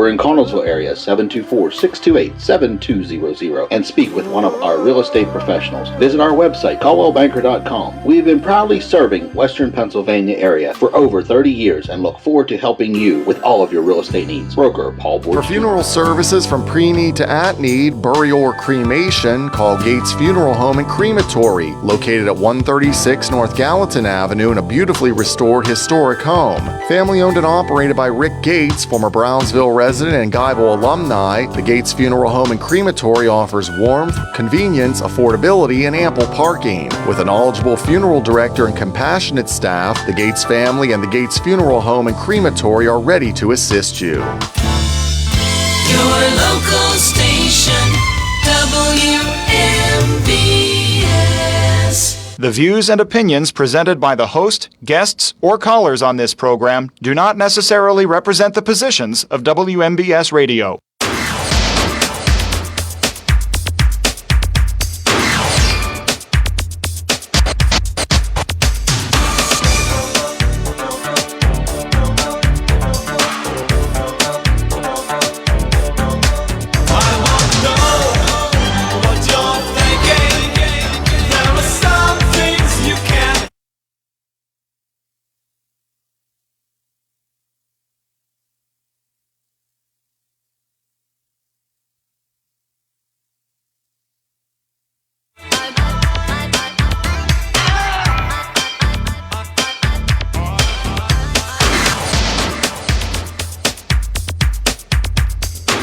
For in Connellsville area, 724-628-7200, and speak with one of our real estate professionals. Visit our website, caldwellbanker.com. We've been proudly serving Western Pennsylvania area for over 30 years and look forward to helping you with all of your real estate needs. Broker Paul Borges. For funeral services from pre-need to at-need, burial or cremation, call Gates Funeral Home and Crematory, located at 136 North Gallatin Avenue in a beautifully restored historic home. Family owned and operated by Rick Gates, former Brownsville resident and Guyville alumni, the Gates Funeral Home and Crematory offers warmth, convenience, affordability, and ample parking. With a knowledgeable funeral director and compassionate staff, the Gates family and the Gates Funeral Home and Crematory are ready to assist you. Your local station, WMBS. The views and opinions presented by the host, guests, or callers on this program do not necessarily represent the positions of WMBS Radio.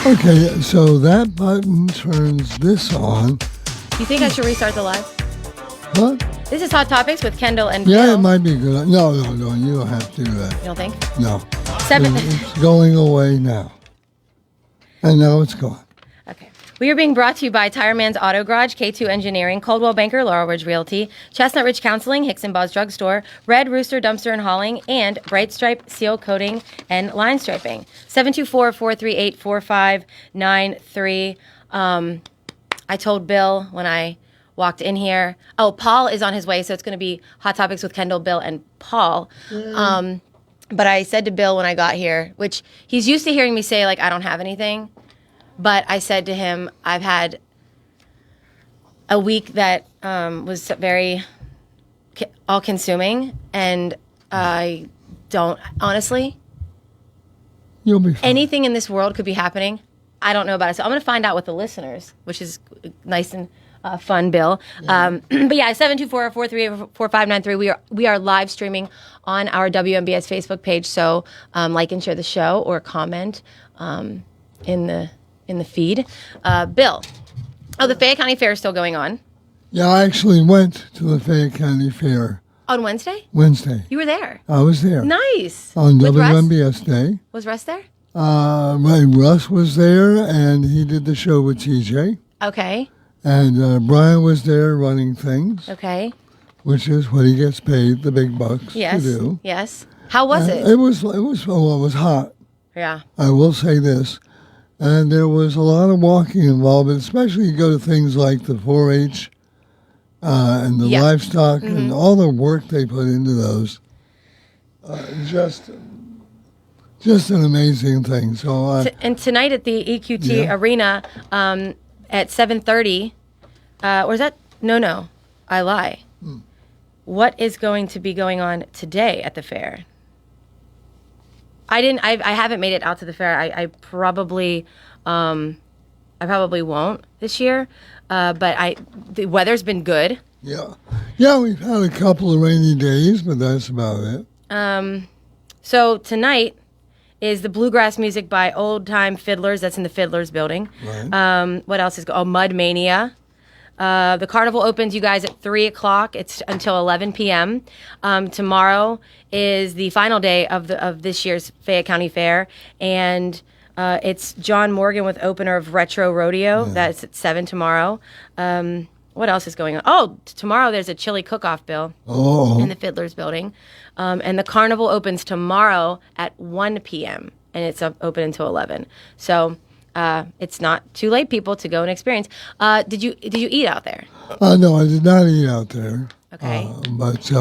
Okay, so that button turns this on. You think I should restart the live? What? This is Hot Topics with Kendall and Bill. Yeah, it might be good. No, you don't have to do that. You don't think? No. 7. It's going away now. And now it's gone. Okay. We are being brought to you by Tire Man's Auto Garage, K2 Engineering, Coldwell Banker, Laurel Ridge Realty, Chestnut Ridge Counseling, Hicks and Buzz Drugstore, Red Rooster Dumpster and Hauling, and Bright Stripe Seal Coating and Line Striping. 724-438-4593. I told Bill when I walked in here, Paul is on his way, so it's going to be Hot Topics with Kendall, Bill, and Paul. But I said to Bill when I got here, which he's used to hearing me say, like, I don't have anything. But I said to him, I've had a week that was very all-consuming, and I don't, honestly, You'll be fine. Anything in this world could be happening. I don't know about it. So I'm going to find out with the listeners, which is nice and fun, Bill. Yeah. But yeah, 724-438-4593. We are live streaming on our WMBS Facebook page. So like and share the show or comment in the feed. Bill, the Fayette County Fair is still going on. Yeah, I actually went to the Fayette County Fair. On Wednesday? Wednesday. You were there? I was there. Nice. On With WMBS Russ? Day. Was Russ there? Right, Russ was there, and he did the show with TJ. Okay. And Brian was there running things. Okay. Which is what he gets paid the big bucks to do. Yes. How was it? It was hot. Yeah. I will say this. And there was a lot of walking involved, especially you go to things like the 4-H and the livestock and all the work they put into those. Just an amazing thing. So and tonight at the EQT Arena at 7:30, or is that? No, I lie. What is going to be going on today at the fair? I haven't made it out to the fair. I probably won't this year. But the weather's been good. Yeah, we've had a couple of rainy days, but that's about it. So tonight is the bluegrass music by Old Time Fiddlers. That's in the Fiddlers building. Right. What else is Mud Mania. The carnival opens, you guys, at 3 o'clock. It's until 11 p.m. Tomorrow is the final day of this year's Fayette County Fair, and it's John Morgan with opener of Retro Rodeo. Yeah. That's at 7 tomorrow. What else is going on? Oh, tomorrow there's a chili cook-off, Bill, in the Fiddlers building. And the carnival opens tomorrow at 1 p.m., and it's open until 11. So it's not too late, people, to go and experience. Did you eat out there? No, I did not eat out there. Okay. But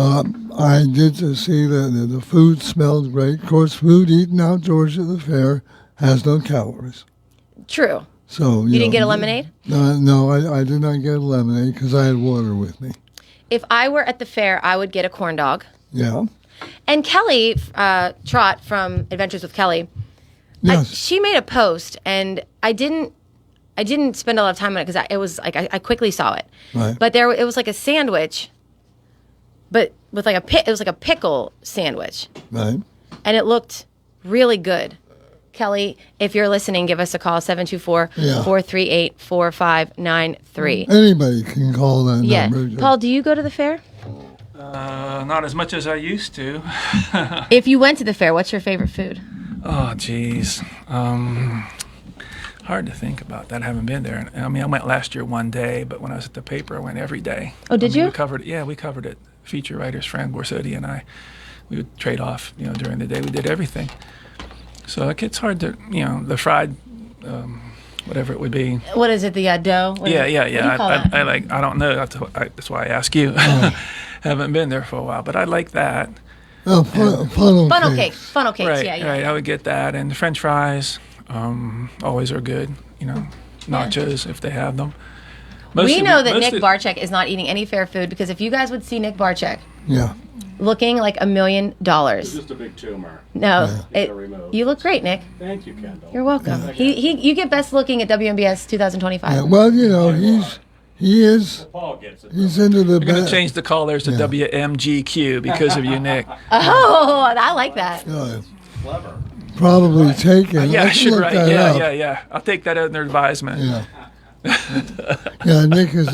I did to see that the food smelled great. Of course, food eaten outdoors at the fair has no calories. True. So You didn't get a lemonade? No, I did not get a lemonade because I had water with me. If I were at the fair, I would get a corn dog. Yeah. And Kelly Trott from Adventures with Kelly, Yes. she made a post, and I didn't spend a lot of time on it because it was like I quickly saw it. Right. But it was like a sandwich, but with like it was like a pickle sandwich, Right. and it looked really good. Kelly, if you're listening, give us a call, 724-438-4593. Anybody can call that Yeah. number. Paul, do you go to the fair? Not as much as I used to. If you went to the fair, what's your favorite food? Oh, geez. Hard to think about that. I haven't been there. I mean, I went last year one day, but when I was at the paper, I went every day. Oh, did you? We covered it. Feature writers, Fran Borsetti and I, we would trade off, during the day. We did everything. So it gets hard to, the fried, whatever it would be. What is it, the dough? What do you call that? I don't know. That's why I ask you. Haven't been there for a while, but I like that. Oh, funnel cakes. Funnel cakes, Right, yeah. right. I would get that, and the French fries always are good. Nachos if they have them. We know that Nick Barczyk is not eating any fair food because if you guys would see Nick Barczyk Yeah. looking like $1 million. Just a big tumor. No, Gotta remove. you look great, Nick. Thank you, Kendall. You're welcome. You get best looking at WMBS 2025. Yeah, well, Paul gets it. he's into the We're going to best. change the callers to WMGQ because of you, Nick. Oh, I like that. Clever. Probably taken. Yeah, I can should look write. that up. Yeah. I'll take that under advisement. Yeah. Yeah, Nick is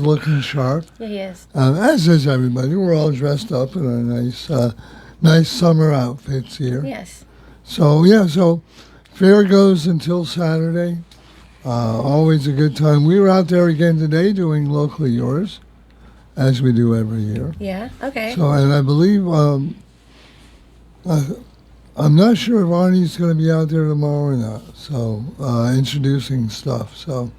looking sharp, Yeah, he is. as is everybody. We're all dressed up in our nice summer outfits here. Yes. So fair goes until Saturday. Always a good time. We were out there again today doing Locally Yours, as we do every year. Yeah. Okay. So, and I believe I'm not sure if Arnie's going to be out there tomorrow or not. So introducing stuff. So,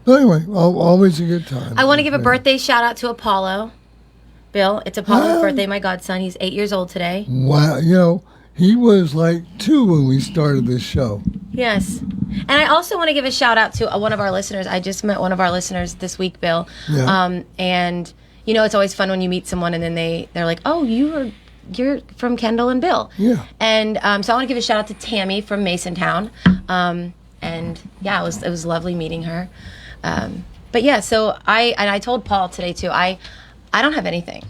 but anyway, always a good time. I want to give a birthday shout out to Apollo. Bill, it's Apollo's birthday, my godson. He's 8 years old today. Wow, he was like 2 when we started this show. Yes. And I also want to give a shout out to one of our listeners. I just met one of our listeners this week, Bill. Yeah. And it's always fun when you meet someone and then they're like, "Oh, you're from Kendall and Bill." Yeah. And so I want to give a shout out to Tammy from Masontown. And yeah, it was lovely meeting her. But yeah, so I told Paul today too. I don't have anything,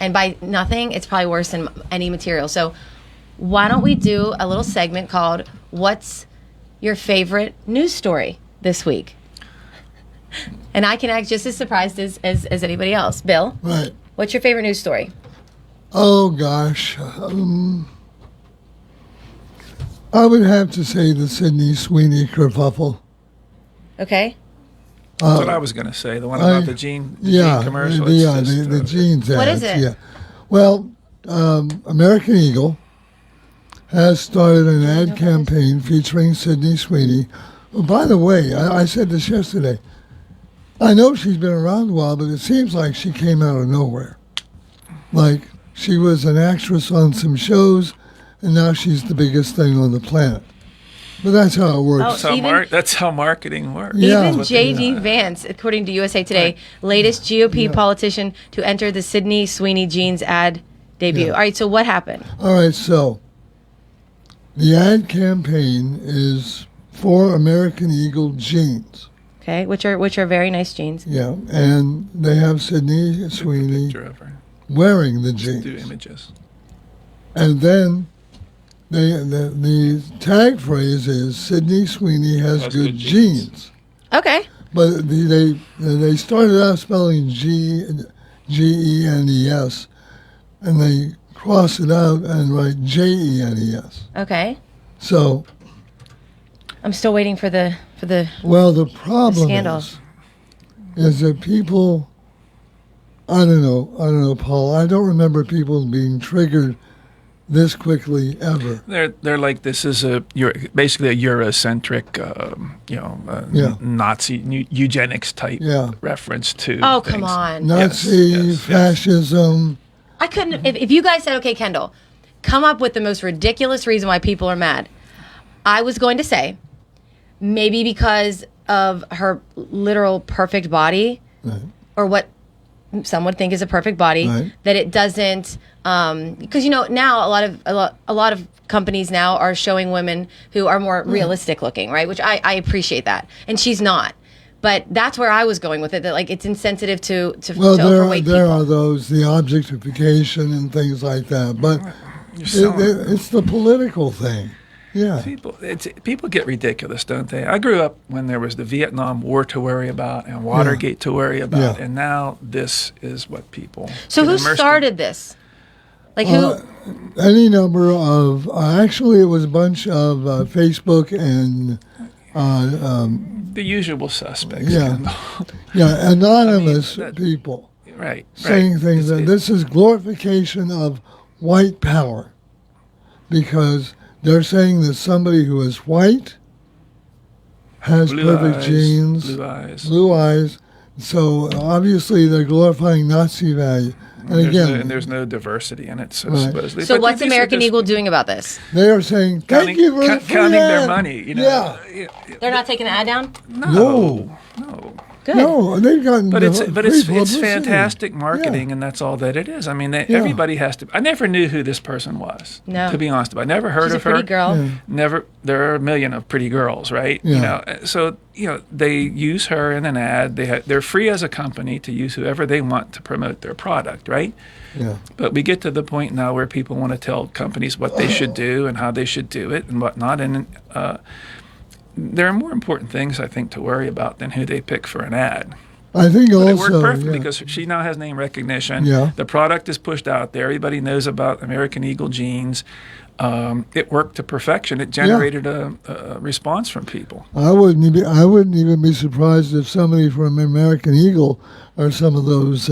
and by nothing, it's probably worse than any material. So why don't we do a little segment called "What's Your Favorite News Story This Week?" And I can act just as surprised as anybody else. Bill, Right. what's your favorite news story? Oh gosh. I would have to say the Sydney Sweeney kerfuffle. Okay. That's what I was going to say. The one about the Gene commercial. The jeans ads. What is it? Yeah. Well, American Eagle has started an ad campaign featuring Sydney Sweeney. Oh, by the way, I said this yesterday. I know she's been around a while, but it seems like she came out of nowhere. Like she was an actress on some shows, and now she's the biggest thing on the planet. But that's how it works. That's how marketing works. Yeah. Even J.D. Vance, according to USA Today, latest GOP politician to enter the Sydney Sweeney jeans ad debut. Yeah. All right, so what happened? All right, so the ad campaign is for American Eagle jeans. Okay, which are very nice jeans. Yeah, and they have Sydney Sweeney Picture of her. wearing the Do jeans. images. And then the tag phrase is Sydney Sweeney has good jeans. Okay. But they started out spelling Genes, and they cross it out and write Jenes. Okay. So, I'm still waiting for the well, the problem scandal. is that people, I don't know, Paul. I don't remember people being triggered this quickly ever. They're like, this is basically a Eurocentric, Nazi eugenics type Yeah. reference to. Oh, things. come on. Nazi, Yes. fascism, I couldn't. If you guys said, okay, Kendall, come up with the most ridiculous reason why people are mad, I was going to say maybe because of her literal perfect body, Right. or what some would think is a perfect body, Right. that it doesn't. Because now a lot of companies now are showing women who are more realistic looking, right? Which I appreciate that, and she's not. But that's where I was going with it. That like it's insensitive to Well, overweight there people. are those, the objectification and things like that. But selling- it's the political thing. Yeah. People get ridiculous, don't they? I grew up when there was the Vietnam War to worry about and Watergate to worry about, Yeah. and now this is what people. So get who immersed in. started this? Like who? Any number of, actually, it was a bunch of Facebook and, The usual suspects. Yeah. Kendall. yeah, anonymous that- people right. saying right. things It's- that this is glorification of white power, because they're saying that somebody who is white has blue perfect eyes, genes, blue eyes. blue eyes. So obviously they're glorifying Nazi value. And again, There's no diversity in it, so Right. supposedly. So But what's these are American just Eagle doing about this? they are saying, thank you for the free counting their ad." money. You know. Yeah. They're not taking the ad down. No. Good. No, they've gotten But the it's free publicity. fantastic marketing, Yeah. and that's all that it is. I mean, everybody has to. I never knew who this person was. No. To be honest, I never heard She's a of her. pretty girl. Yeah. Never. There are a million of pretty girls, right? Yeah. You know. So they use her in an ad. They're free as a company to use whoever they want to promote their product, right? Yeah. But we get to the point now where people want to tell companies what they should do and how they should do it and whatnot. And there are more important things, I think, to worry about than who they pick for an ad. I think But also, it worked perfectly yeah. because she now has name recognition. Yeah. The product is pushed out there. Everybody knows about American Eagle jeans. It worked to perfection. It generated a response from people. I wouldn't even be surprised if somebody from American Eagle or some of those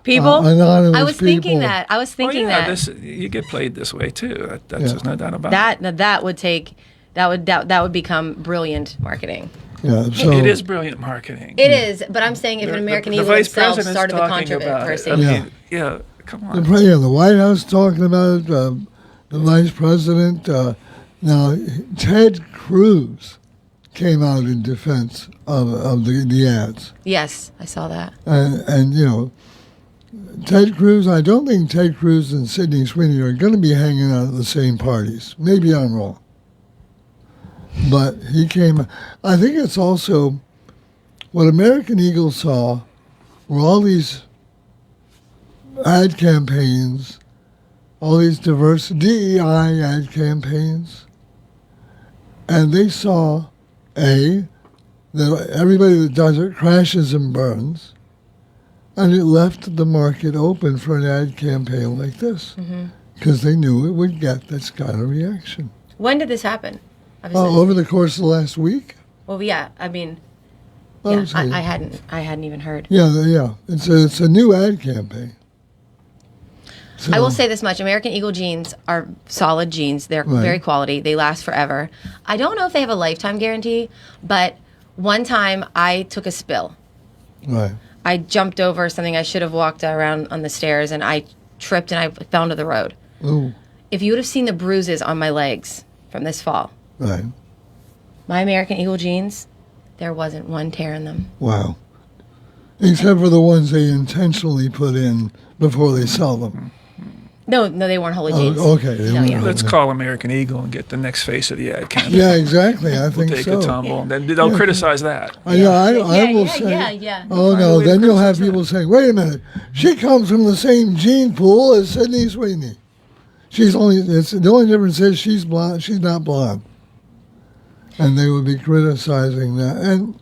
People. anonymous I was thinking people. that. I was thinking that. You get played this way too. That's Yeah. there's no doubt about it. That would become brilliant marketing. Yeah, so It is brilliant marketing. It is, but I'm saying if an American Eagle vice itself president's started the talking about it. controversy. I Yeah. mean, yeah, come the, on. the White House talking about it. The Vice President. Now, Ted Cruz came out in defense of the ads, Yes, I saw that. and Ted Cruz. I don't think Ted Cruz and Sydney Sweeney are going to be hanging out at the same parties. Maybe I'm wrong. But he came. I think it's also what American Eagle saw were all these ad campaigns, all these diverse DEI ad campaigns, and they saw that everybody that does it crashes and burns, and it left the market open for an ad campaign like this because they knew it would get this kind of reaction. When did this happen? Obviously- Over the course of the last week. Well, yeah. I mean, I yeah. would say- I hadn't even heard. Yeah. It's a new ad campaign. So, I will say this much: American Eagle jeans are solid jeans. They're Right. very quality. They last forever. I don't know if they have a lifetime guarantee, but one time I took a spill. right. I jumped over something I should have walked around on the stairs, and I tripped and I fell into the road. Ooh, If you would have seen the bruises on my legs from this fall, right. my American Eagle jeans, there wasn't one tear in them. Wow. Except for the ones they intentionally put in before they sell them. No, they weren't holy jeans. Okay. They No, weren't yeah. holy. Let's call American Eagle and get the next face of the ad campaign. Yeah, exactly. I We'll think take so. a tumble, and then they'll criticize that. I will say. Yeah. Oh no! Then you'll have people saying, "Wait a minute, she comes from the same gene pool as Sydney Sweeney. She's only. It's the only difference is she's blonde. She's not blonde." And they would be criticizing that. And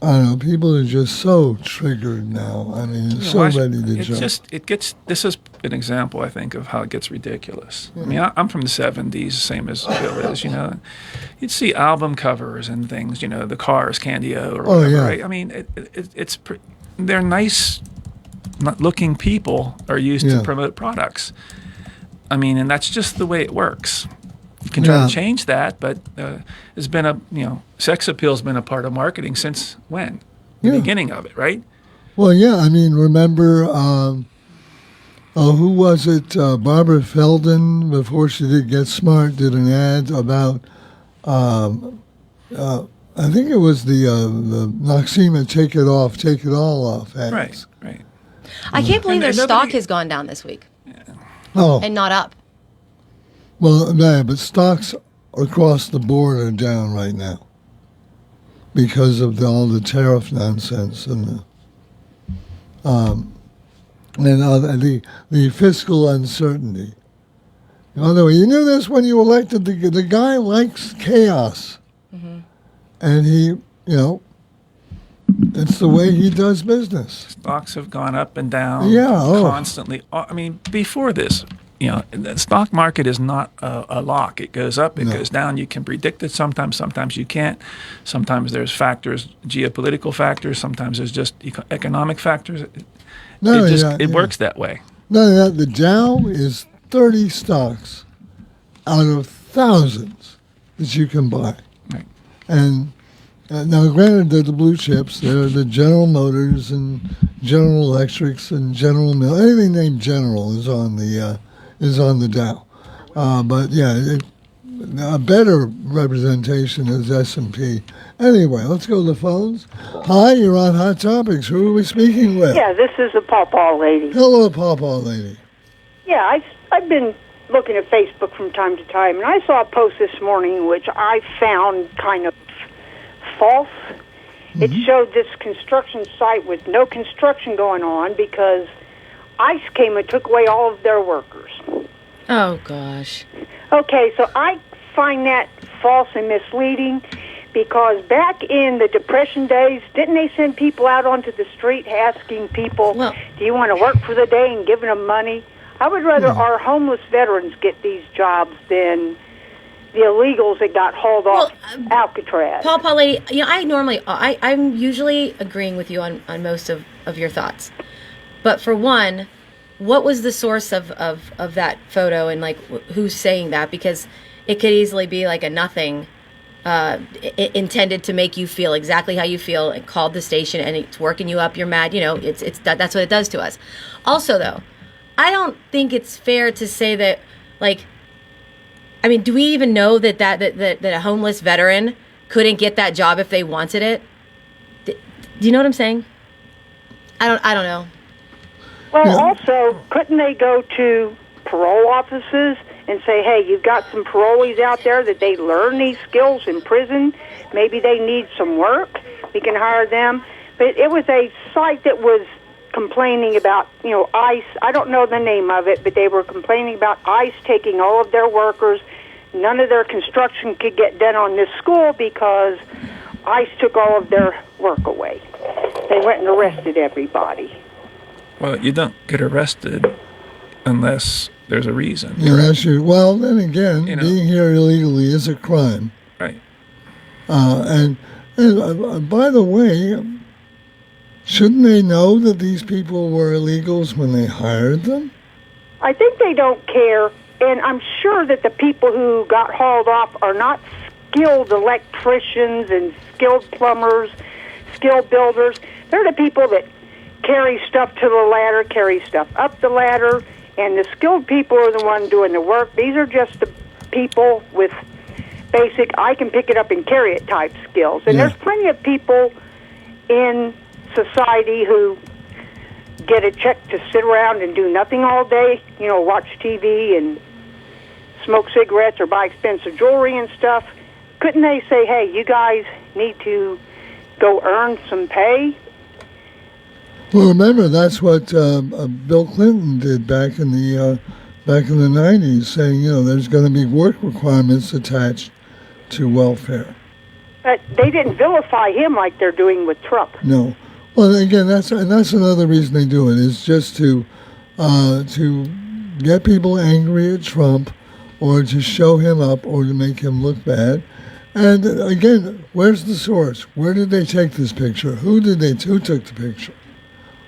I don't know. People are just so triggered now. I mean, so Watch- ready to it's jump. this is an example, I think, of how it gets ridiculous. I mean, I'm from the 70s, same as Bill is, You'd see album covers and things, the Cars, Candy-O, or whatever, yeah. right? I mean, they're nice looking people are used Yeah. to promote products. I mean, and that's just the way it works. You can try Yeah. to change that, but it's been sex appeal's been a part of marketing since when? The Yeah. beginning of it, right? Well, yeah. I mean, remember who was it? Barbara Feldon, before she did Get Smart, did an ad about, I think it was the Noxema Take It Off, Take It All Off ads. Right. I can't believe their And stock nobody- has gone down this week Oh, and not up. well, yeah, but stocks across the board are down right now because of all the tariff nonsense and the fiscal uncertainty. Although you knew this when you elected the guy likes chaos, and he, it's the way he does business. Stocks have gone up and down constantly. I mean, before this, the stock market is not a lock. It goes up, it goes down. You can predict it sometimes you can't. Sometimes there's factors, geopolitical factors. Sometimes there's just economic factors. It works that way. No, the Dow is 30 stocks out of thousands that you can buy. Right. And now, granted, they're the blue chips. They're the General Motors and General Electrics and General Mills. Anything named General is on the Dow. But yeah, a better representation is S&P. Anyway, let's go to the phones. Hi, you're on Hot Topics. Who are we speaking with? Yeah, this is a pawpaw lady. Hello, Pawpaw Lady. Yeah, I've been looking at Facebook from time to time, and I saw a post this morning which I found kind of false. It showed this construction site with no construction going on because ICE came and took away all of their workers. Oh, gosh. Okay, so I find that false and misleading because back in the Depression days, didn't they send people out onto the street asking people, do you want to work for the day, and giving them money? I would rather our homeless veterans get these jobs than the illegals that got hauled off Alcatraz. Pawpaw Lady, I'm usually agreeing with you on most of your thoughts. But for one, what was the source of that photo, and like who's saying that? Because it could easily be like a nothing intended to make you feel exactly how you feel. It called the station and it's working you up. You're mad. That's what it does to us. Also, though, I don't think it's fair to say that, like, I mean, do we even know that a homeless veteran couldn't get that job if they wanted it? Do you know what I'm saying? I don't know. Well, also, couldn't they go to parole offices and say, hey, you've got some parolees out there that they learn these skills in prison. Maybe they need some work. We can hire them. But it was a site that was complaining about, ICE. I don't know the name of it, but they were complaining about ICE taking all of their workers. None of their construction could get done on this school because ICE took all of their work away. They went and arrested everybody. Well, you don't get arrested unless there's a reason. Yeah, that's true. Well, then again, being here illegally is a crime. Right. And by the way, shouldn't they know that these people were illegals when they hired them? I think they don't care, and I'm sure that the people who got hauled off are not skilled electricians and skilled plumbers, skilled builders. They're the people that carry stuff to the ladder, carry stuff up the ladder, and the skilled people are the ones doing the work. These are just the people with basic, I can pick it up and carry it type skills. And there's plenty of people in society who get a check to sit around and do nothing all day, watch TV and smoke cigarettes or buy expensive jewelry and stuff. Couldn't they say, hey, you guys need to go earn some pay? Well, remember, that's what Bill Clinton did back in the 90s, saying, there's going to be work requirements attached to welfare. But they didn't vilify him like they're doing with Trump. No. Well, again, that's another reason they do it, is just to get people angry at Trump, or to show him up, or to make him look bad. And again, where's the source? Where did they take this picture? Who took the picture?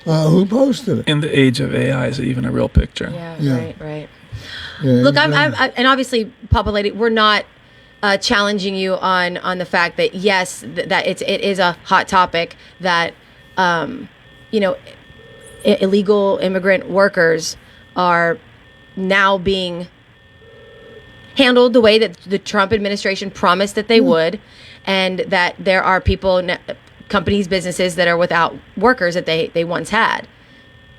Who posted it? In the age of AI, is it even a real picture? Yeah. Right. Yeah, Look, exactly. I'm and obviously, Papa Lady, we're not challenging you on the fact that yes, that it is a hot topic that illegal immigrant workers are now being handled the way that the Trump administration promised that they would, and that there are people, companies, businesses that are without workers that they once had.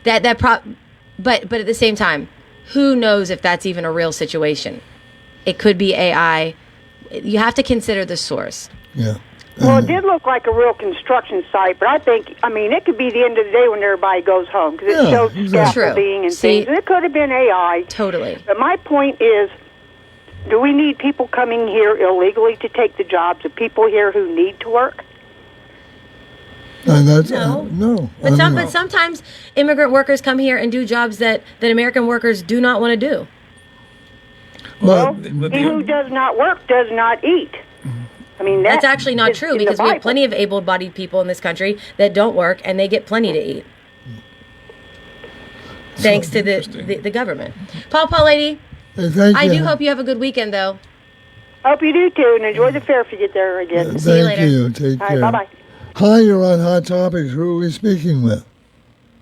But at the same time, who knows if that's even a real situation? It could be AI. You have to consider the source. Yeah. Well, it did look like a real construction site, but I mean, it could be the end of the day when everybody goes home because it shows scaffolding and things, and it could have been AI. Totally. But my point is, do we need people coming here illegally to take the jobs of people here who need to work? No. But sometimes immigrant workers come here and do jobs that American workers do not want to do. Well, he who does not work does not eat. I mean, that's actually not true because we have plenty of able-bodied people in this country that don't work and they get plenty to eat. Thanks to the government. Paul Lady, I do hope you have a good weekend, though. Hope you do, too, and enjoy the fair if you get there again. See you later. Thank you. Take care. Bye-bye. Hi, you're on Hot Topics. Who are we speaking with?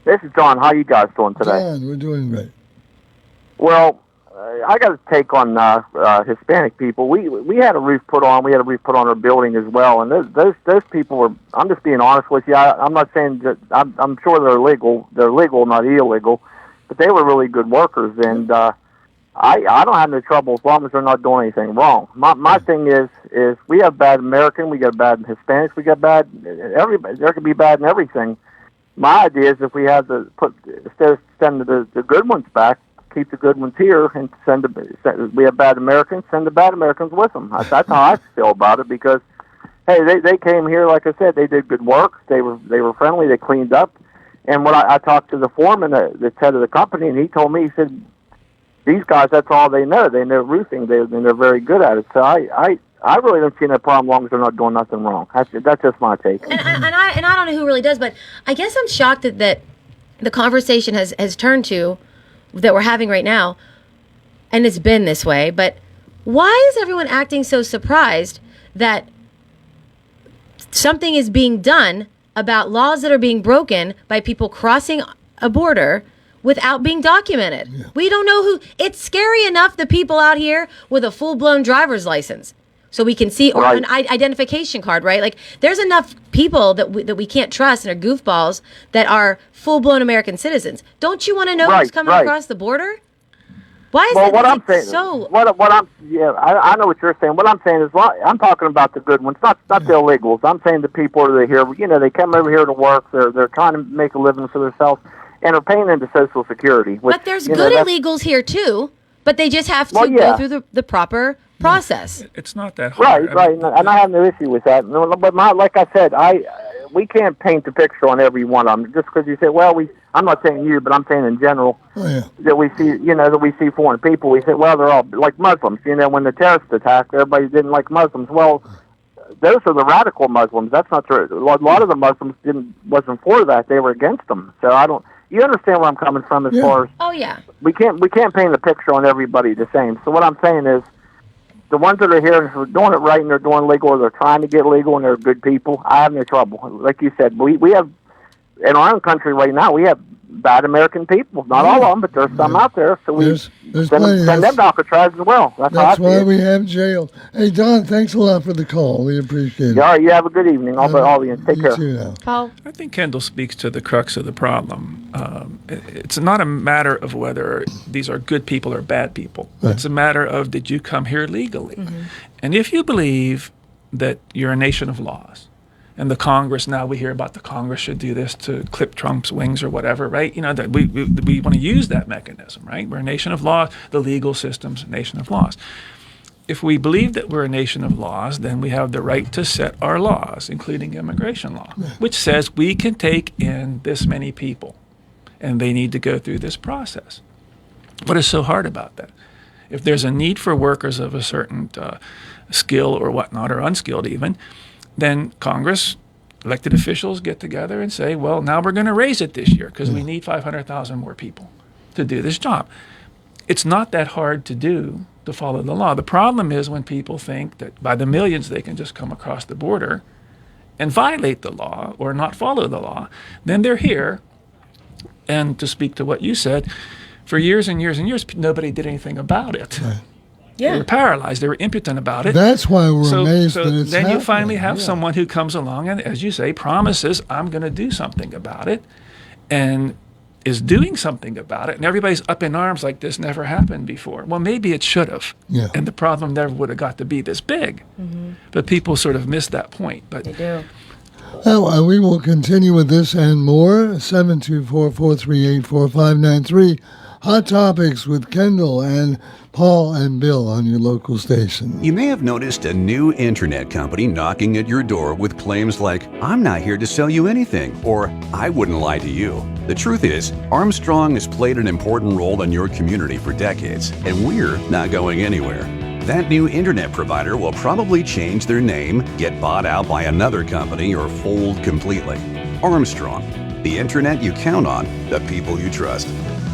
This is John. How you guys doing today? John, we're doing great. Well, I got a take on Hispanic people. We had a roof put on. We had a roof put on our building as well. And those people were. I'm just being honest with you. I'm not saying that. I'm sure they're legal. They're legal, not illegal. But they were really good workers, and I don't have no trouble as long as they're not doing anything wrong. My thing is we have bad American, we got bad Hispanics, we got bad everybody. There could be bad in everything. My idea is if we have to instead of sending the good ones back, keep the good ones here and we have bad Americans, send the bad Americans with them. That's how I feel about it because, hey, they came here, like I said, they did good work. They were friendly. They cleaned up. And when I talked to the foreman, the head of the company, and he told me, he said, these guys, that's all they know. They know roofing, and they're very good at it. So I really don't see no problem as long as they're not doing nothing wrong. That's just my take. And I don't know who really does, but I guess I'm shocked that the conversation has turned to that we're having right now, and it's been this way. But why is everyone acting so surprised that something is being done about laws that are being broken by people crossing a border without being documented? Yeah. We don't know who. It's scary enough, the people out here with a full-blown driver's license, so we can see, or an identification card, right? Like, there's enough people that we can't trust and are goofballs that are full-blown American citizens. Don't you want to know who's coming across the border? Why is what I'm saying, so? I know what you're saying. What I'm saying is, I'm talking about the good ones, not the illegals. I'm saying the people that are here. You know, they come over here to work. They're trying to make a living for themselves, and are paying into Social Security. But there's good illegals here too. But they just have to go through the proper process. It's not that hard. Right. And I have no issue with that. But like I said, we can't paint the picture on every one of them just because you say, I'm not saying you, but I'm saying in general that we see foreign people. We say, well, they're all like Muslims. You know, when the terrorists attacked, everybody didn't like Muslims. Well, those are the radical Muslims. That's not true. A lot of the Muslims wasn't for that. They were against them. So you understand where I'm coming from as far as we can't paint a picture on everybody the same. So what I'm saying is, the ones that are here who are doing it right and they're doing legal, or they're trying to get legal and they're good people, I have no trouble. Like you said, we have, in our own country right now, we have bad American people. Not all of them, but there's some out there. So we send them to Alcatraz as well. That's why we have jail. Hey, Don, thanks a lot for the call. We appreciate it. All right, you have a good evening. All of you. Take care. Too now. Paul? I think Kendall speaks to the crux of the problem. It's not a matter of whether these are good people or bad people. Right. It's a matter of, did you come here legally? Mm-hmm. And if you believe that you're a nation of laws, and the Congress, now we hear about the Congress should do this to clip Trump's wings or whatever, right? You know, that we want to use that mechanism, right? We're a nation of laws. The legal system's a nation of laws. If we believe that we're a nation of laws, then we have the right to set our laws, including immigration law, which says we can take in this many people, and they need to go through this process. What is so hard about that? If there's a need for workers of a certain skill or whatnot, or unskilled even, then Congress, elected officials get together and say, well, now we're going to raise it this year because we need 500,000 more people to do this job. It's not that hard to do, to follow the law. The problem is when people think that by the millions they can just come across the border and violate the law or not follow the law, then they're here. And to speak to what you said, For years and years and years, nobody did anything about it. Right. Yeah. They were paralyzed. They were impotent about it. That's why we're amazed so that it's then happening. you finally have someone who comes along and, as you say, promises, I'm going to do something about it, and is doing something about it. And everybody's up in arms like this never happened before. Well, maybe it should have. Yeah. And the problem never would have got to be this big. But people sort of miss that point. But They do. Well, we will continue with this and more. 724-438-4593. Hot Topics with Kendall and Paul and Bill on your local station. You may have noticed a new internet company knocking at your door with claims like, I'm not here to sell you anything, or I wouldn't lie to you. The truth is, Armstrong has played an important role in your community for decades, and we're not going anywhere. That new internet provider will probably change their name, get bought out by another company, or fold completely. Armstrong, the internet you count on, the people you trust.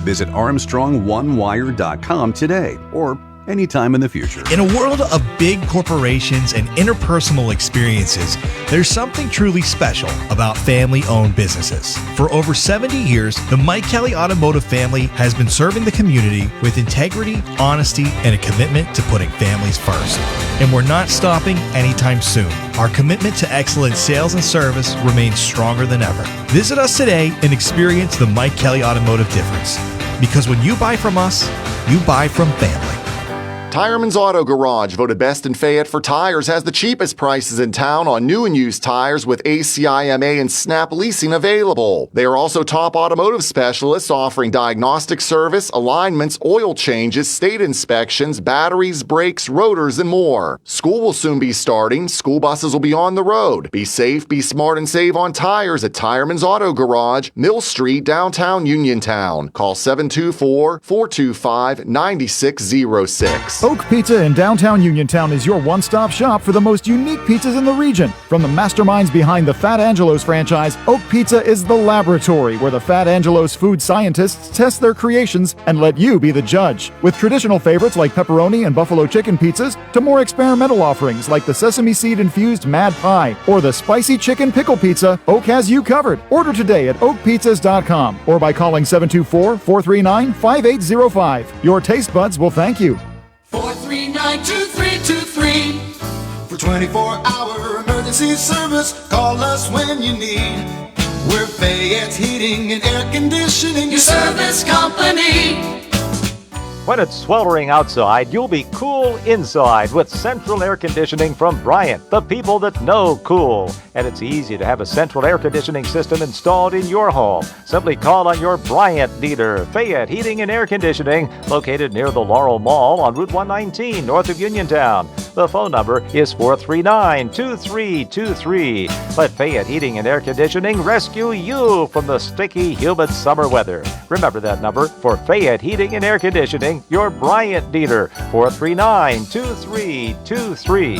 Visit ArmstrongOneWire.com today or anytime in the future. In a world of big corporations and interpersonal experiences, there's something truly special about family-owned businesses. For over 70 years, the Mike Kelly Automotive family has been serving the community with integrity, honesty, and a commitment to putting families first. And we're not stopping anytime soon. Our commitment to excellent sales and service remains stronger than ever. Visit us today and experience the Mike Kelly Automotive difference. Because when you buy from us, you buy from family. Tireman's Auto Garage, voted best in Fayette for tires, has the cheapest prices in town on new and used tires with ACIMA and Snap leasing available. They are also top automotive specialists offering diagnostic service, alignments, oil changes, state inspections, batteries, brakes, rotors, and more. School will soon be starting. School buses will be on the road. Be safe, be smart, and save on tires at Tireman's Auto Garage, Mill Street, downtown Uniontown. Call 724-425-9606. Oak Pizza in downtown Uniontown is your one-stop shop for the most unique pizzas in the region. From the masterminds behind the Fat Angelo's franchise, Oak Pizza is the laboratory where the Fat Angelo's food scientists test their creations and let you be the judge. With traditional favorites like pepperoni and buffalo chicken pizzas to more experimental offerings like the sesame seed-infused Mad Pie or the spicy chicken pickle pizza, Oak has you covered. Order today at oakpizzas.com or by calling 724-439-5805. Your taste buds will thank you. 439-2323. For 24-hour emergency service, call us when you need. We're Fayette's Heating and Air Conditioning, Your service company. When it's sweltering outside, you'll be cool inside with central air conditioning from Bryant, the people that know cool. And it's easy to have a central air conditioning system installed in your home. Simply call on your Bryant dealer, Fayette Heating and Air Conditioning, located near the Laurel Mall on Route 119, north of Uniontown. The phone number is 439-2323. Let Fayette Heating and Air Conditioning rescue you from the sticky, humid summer weather. Remember that number for Fayette Heating and Air Conditioning, your Bryant dealer, 439-2323.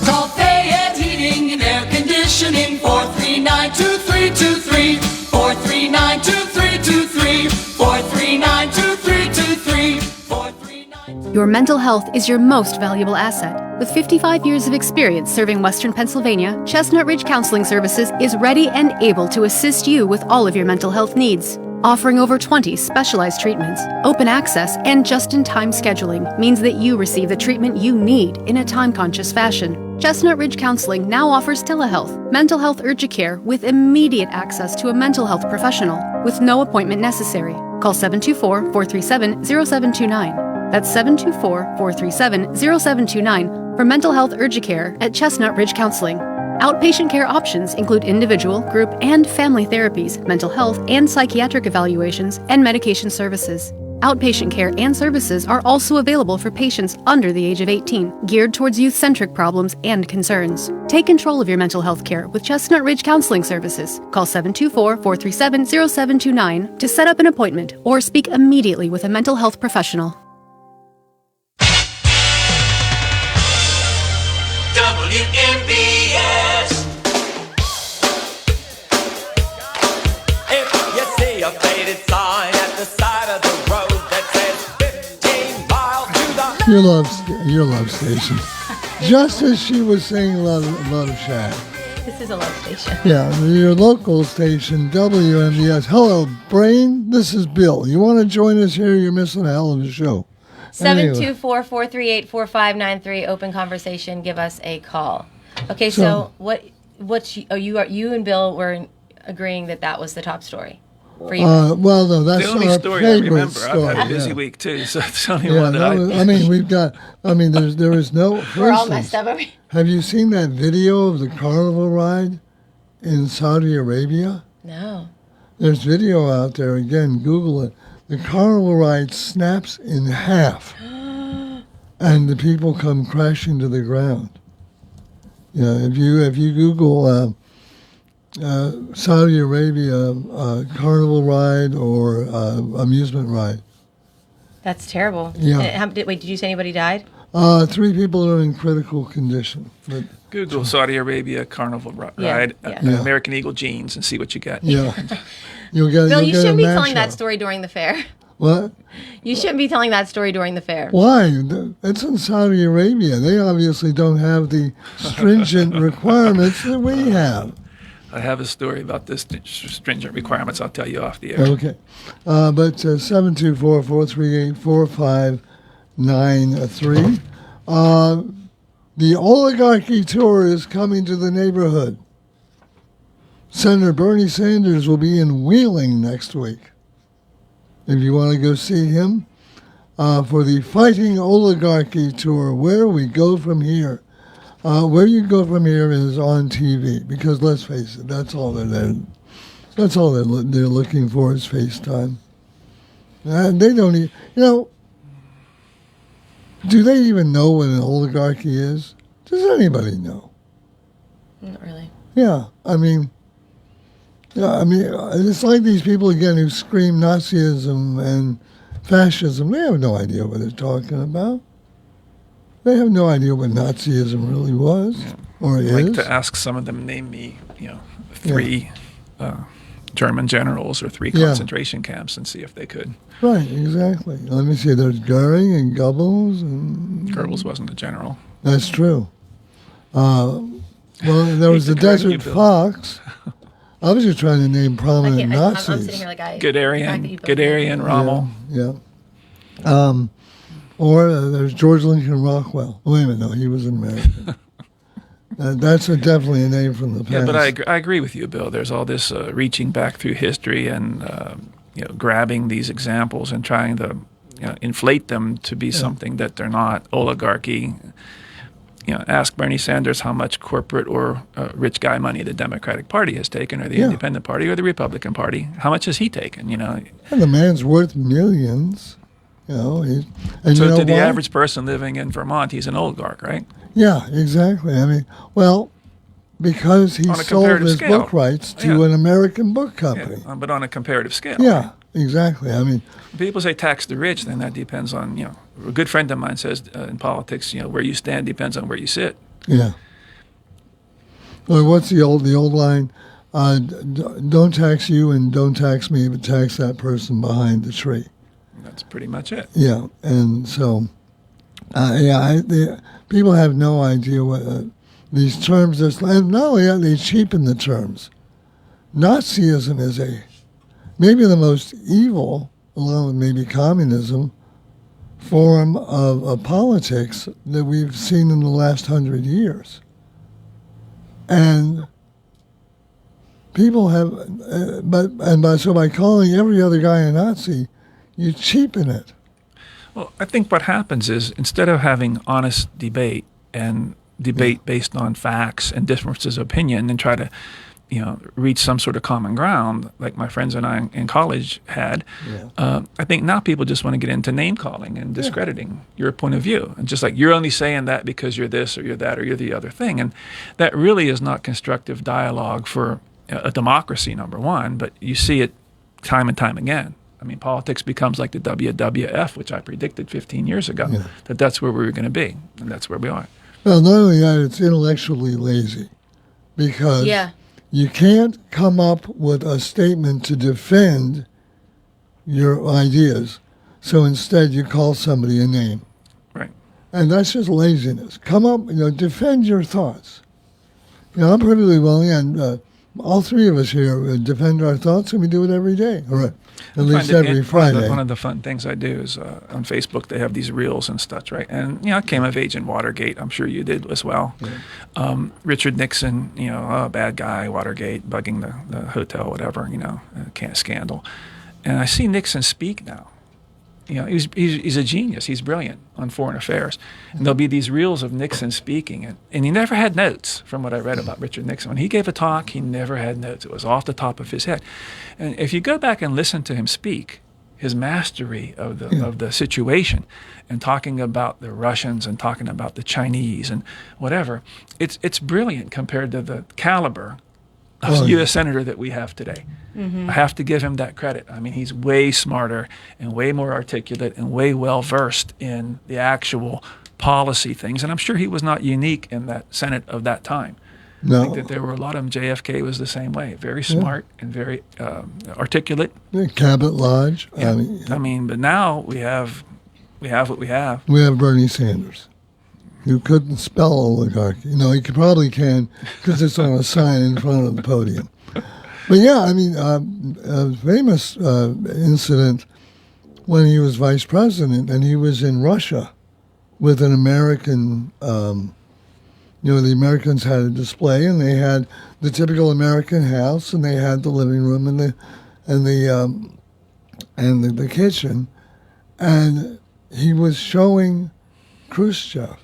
Call Fayette Heating and Air Conditioning, 439-2323. 439-2323. 439-2323. Your mental health is your most valuable asset. With 55 years of experience serving Western Pennsylvania, Chestnut Ridge Counseling Services is ready and able to assist you with all of your mental health needs. Offering over 20 specialized treatments, open access, and just-in-time scheduling means that you receive the treatment you need in a time-conscious fashion. Chestnut Ridge Counseling now offers telehealth, mental health urgent care with immediate access to a mental health professional with no appointment necessary. Call 724-437-0729. That's 724-437-0729 for mental health urgent care at Chestnut Ridge Counseling. Outpatient care options include individual, group, and family therapies, mental health and psychiatric evaluations, and medication services. Outpatient care and services are also available for patients under the age of 18, geared towards youth-centric problems and concerns. Take control of your mental health care with Chestnut Ridge Counseling Services. Call 724-437-0729 to set up an appointment or speak immediately with a mental health professional. WMBS. If you see a faded sign at the side of the road that says 15 miles to the... Your love station. Just as she was saying Love Shack. This is a love station. Yeah, your local station, WMBS. Hello, Brain. This is Bill. You want to join us here? You're missing a hell of a show. 724-438-4593. Open conversation. Give us a call. Okay, so you and Bill were agreeing that was the top story for you. Well, no, that's the only our story I favorite remember. story. I've had a busy week too, so it's the only Yeah, one that there is no. We're all messed up over here. Have you seen that video of the carnival ride in Saudi Arabia? No. There's video out there. Again, Google it. The carnival ride snaps in half, and the people come crashing to the ground. Yeah, if you Google Saudi Arabia carnival ride or amusement ride. That's terrible. Yeah. Wait, did you say anybody died? 3 people are in critical condition. But Google Saudi Arabia carnival ride, American Eagle jeans, and see what you get. Yeah. You'll get. Bill, you get shouldn't a be telling that mashup. story during the fair. What? You shouldn't be telling that story during the fair. Why? It's in Saudi Arabia. They obviously don't have the stringent requirements that we have. I have a story about this stringent requirements. I'll tell you off the air. Okay. But 724-438-4593. The oligarchy tour is coming to the neighborhood. Senator Bernie Sanders will be in Wheeling next week. If you want to go see him for the Fighting Oligarchy Tour, where we go from here. Where you go from here is on TV, because let's face it, that's all they're looking for is FaceTime. And they don't even, do they even know what an oligarchy is? Does anybody know? Not really. Yeah, it's like these people again who scream Nazism and fascism. They have no idea what they're talking about. They have no idea what Nazism really was or is. I'd like to ask some of them, name me, 3 German generals or 3 concentration camps, and see if they could. Right, exactly. Let me see. There's Goering and Goebbels. And Goebbels wasn't a general. That's true. Well, there was the Desert Fox. I was just trying to name prominent Nazis. I'm sitting here like Guderian, Rommel. Yeah. Or there's George Lincoln Rockwell. Wait a minute, no, he was an American. That's definitely a name from the past. Yeah, but I agree with you, Bill. There's all this reaching back through history and grabbing these examples and trying to inflate them to be something that they're not. Oligarchy. Ask Bernie Sanders how much corporate or rich guy money the Democratic Party has taken, or the Independent Party, or the Republican Party. How much has he taken? And the man's worth millions. So to the average person living in Vermont, he's an oligarch, right? Yeah, exactly. Because he sold his book rights to an American book company. Yeah, but on a comparative scale. Yeah, exactly. People say tax the rich, then that depends on, a good friend of mine says in politics, where you stand depends on where you sit. Yeah. Or what's the old line? Don't tax you and don't tax me, but tax that person behind the tree. That's pretty much it. Yeah, and so, people have no idea what these terms are. And not only that, they cheapen the terms. Nazism is maybe the most evil, along with maybe communism, form of politics that we've seen in the last 100 years. And people have, so by calling every other guy a Nazi, you cheapen it. Well, I think what happens is instead of having honest debate and debate based on facts and differences of opinion and try to, reach some sort of common ground like my friends and I in college had, I think now people just want to get into name calling and discrediting your point of view. And just like you're only saying that because you're this or you're that or you're the other thing. And that really is not constructive dialogue for a democracy, number one, but you see it time and time again. Politics becomes like the WWF, which I predicted 15 years ago, that's where we were going to be, and that's where we are. Well, not only that, it's intellectually lazy, because you can't come up with a statement to defend your ideas, so instead you call somebody a name. Right. And that's just laziness. Come up, defend your thoughts. Yeah, I'm perfectly willing, and all three of us here defend our thoughts, and we do it every day. All right. At least every Friday. One of the fun things I do is on Facebook they have these reels and stuff, right? And I came of age in Watergate. I'm sure you did as well. Yeah. Richard Nixon, bad guy, Watergate, bugging the hotel, whatever, scandal. And I see Nixon speak now. He's a genius. He's brilliant on foreign affairs. And there'll be these reels of Nixon speaking. And he never had notes from what I read about Richard Nixon. When he gave a talk, he never had notes. It was off the top of his head. And if you go back and listen to him speak, his mastery of the situation and talking about the Russians and talking about the Chinese and whatever, it's brilliant compared to the caliber of U.S. Senator that we have today. Mm-hmm. I have to give him that credit. I mean, he's way smarter and way more articulate and way well versed in the actual policy things. And I'm sure he was not unique in that Senate of that time. No. I think that there were a lot of them. JFK was the same way. Very smart and very articulate. Cabot Lodge. Yeah. But now we have what we have. We have Bernie Sanders, who couldn't spell oligarchy. He probably can because it's on a sign in front of the podium. But yeah, a famous incident when he was vice president and he was in Russia with an American, the Americans had a display and they had the typical American house and they had the living room and the kitchen, and he was showing Khrushchev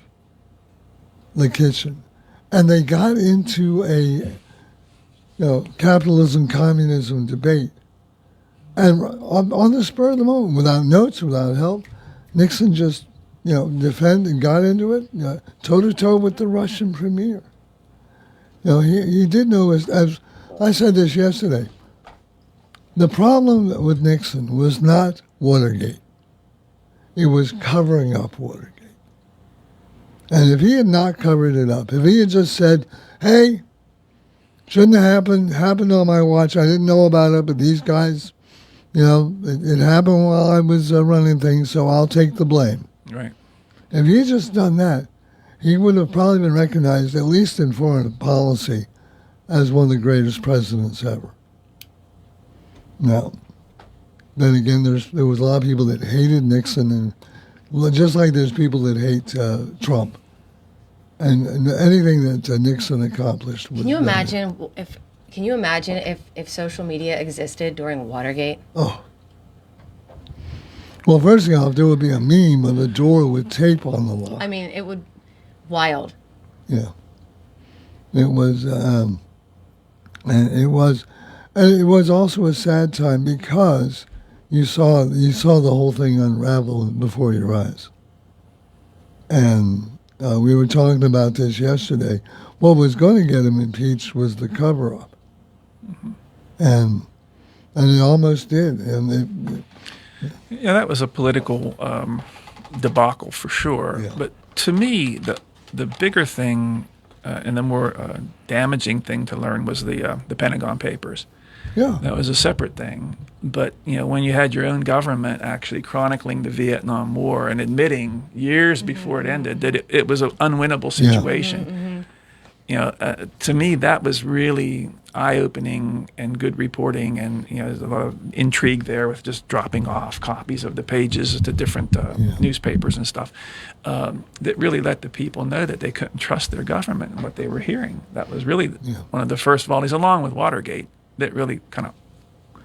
the kitchen, and they got into a capitalism, communism debate. And on the spur of the moment, without notes, without help, Nixon just, defended and got into it, toe-to-toe with the Russian premier. He did know, as I said this yesterday, the problem with Nixon was not Watergate. It was covering up Watergate. And if he had not covered it up, if he had just said, hey, shouldn't have happened on my watch, I didn't know about it, but these guys, it happened while I was running things, so I'll take the blame. Right. If he had just done that, he would have probably been recognized, at least in foreign policy, as one of the greatest presidents ever. Now, then again, there was a lot of people that hated Nixon, and just like there's people that hate Trump. And anything that Nixon accomplished. Can you imagine if social media existed during Watergate? Oh. Well, first thing I'll do would be a meme of a door with tape on the lock. It would wild. Yeah. It was, and it was also a sad time because you saw the whole thing unravel before your eyes. And we were talking about this yesterday. What was going to get him impeached was the cover-up. Mm-hmm. And it almost did. And that was a political debacle for sure. Yeah. But to me, the bigger thing and the more damaging thing to learn was the Pentagon Papers. Yeah. That was a separate thing. But, when you had your own government actually chronicling the Vietnam War and admitting years before it ended that it was an unwinnable situation, to me that was really eye-opening and good reporting, and there's a lot of intrigue there with just dropping off copies of the pages to different newspapers and stuff that really let the people know that they couldn't trust their government and what they were hearing. That was really one of the first volleys, along with Watergate, that really kind of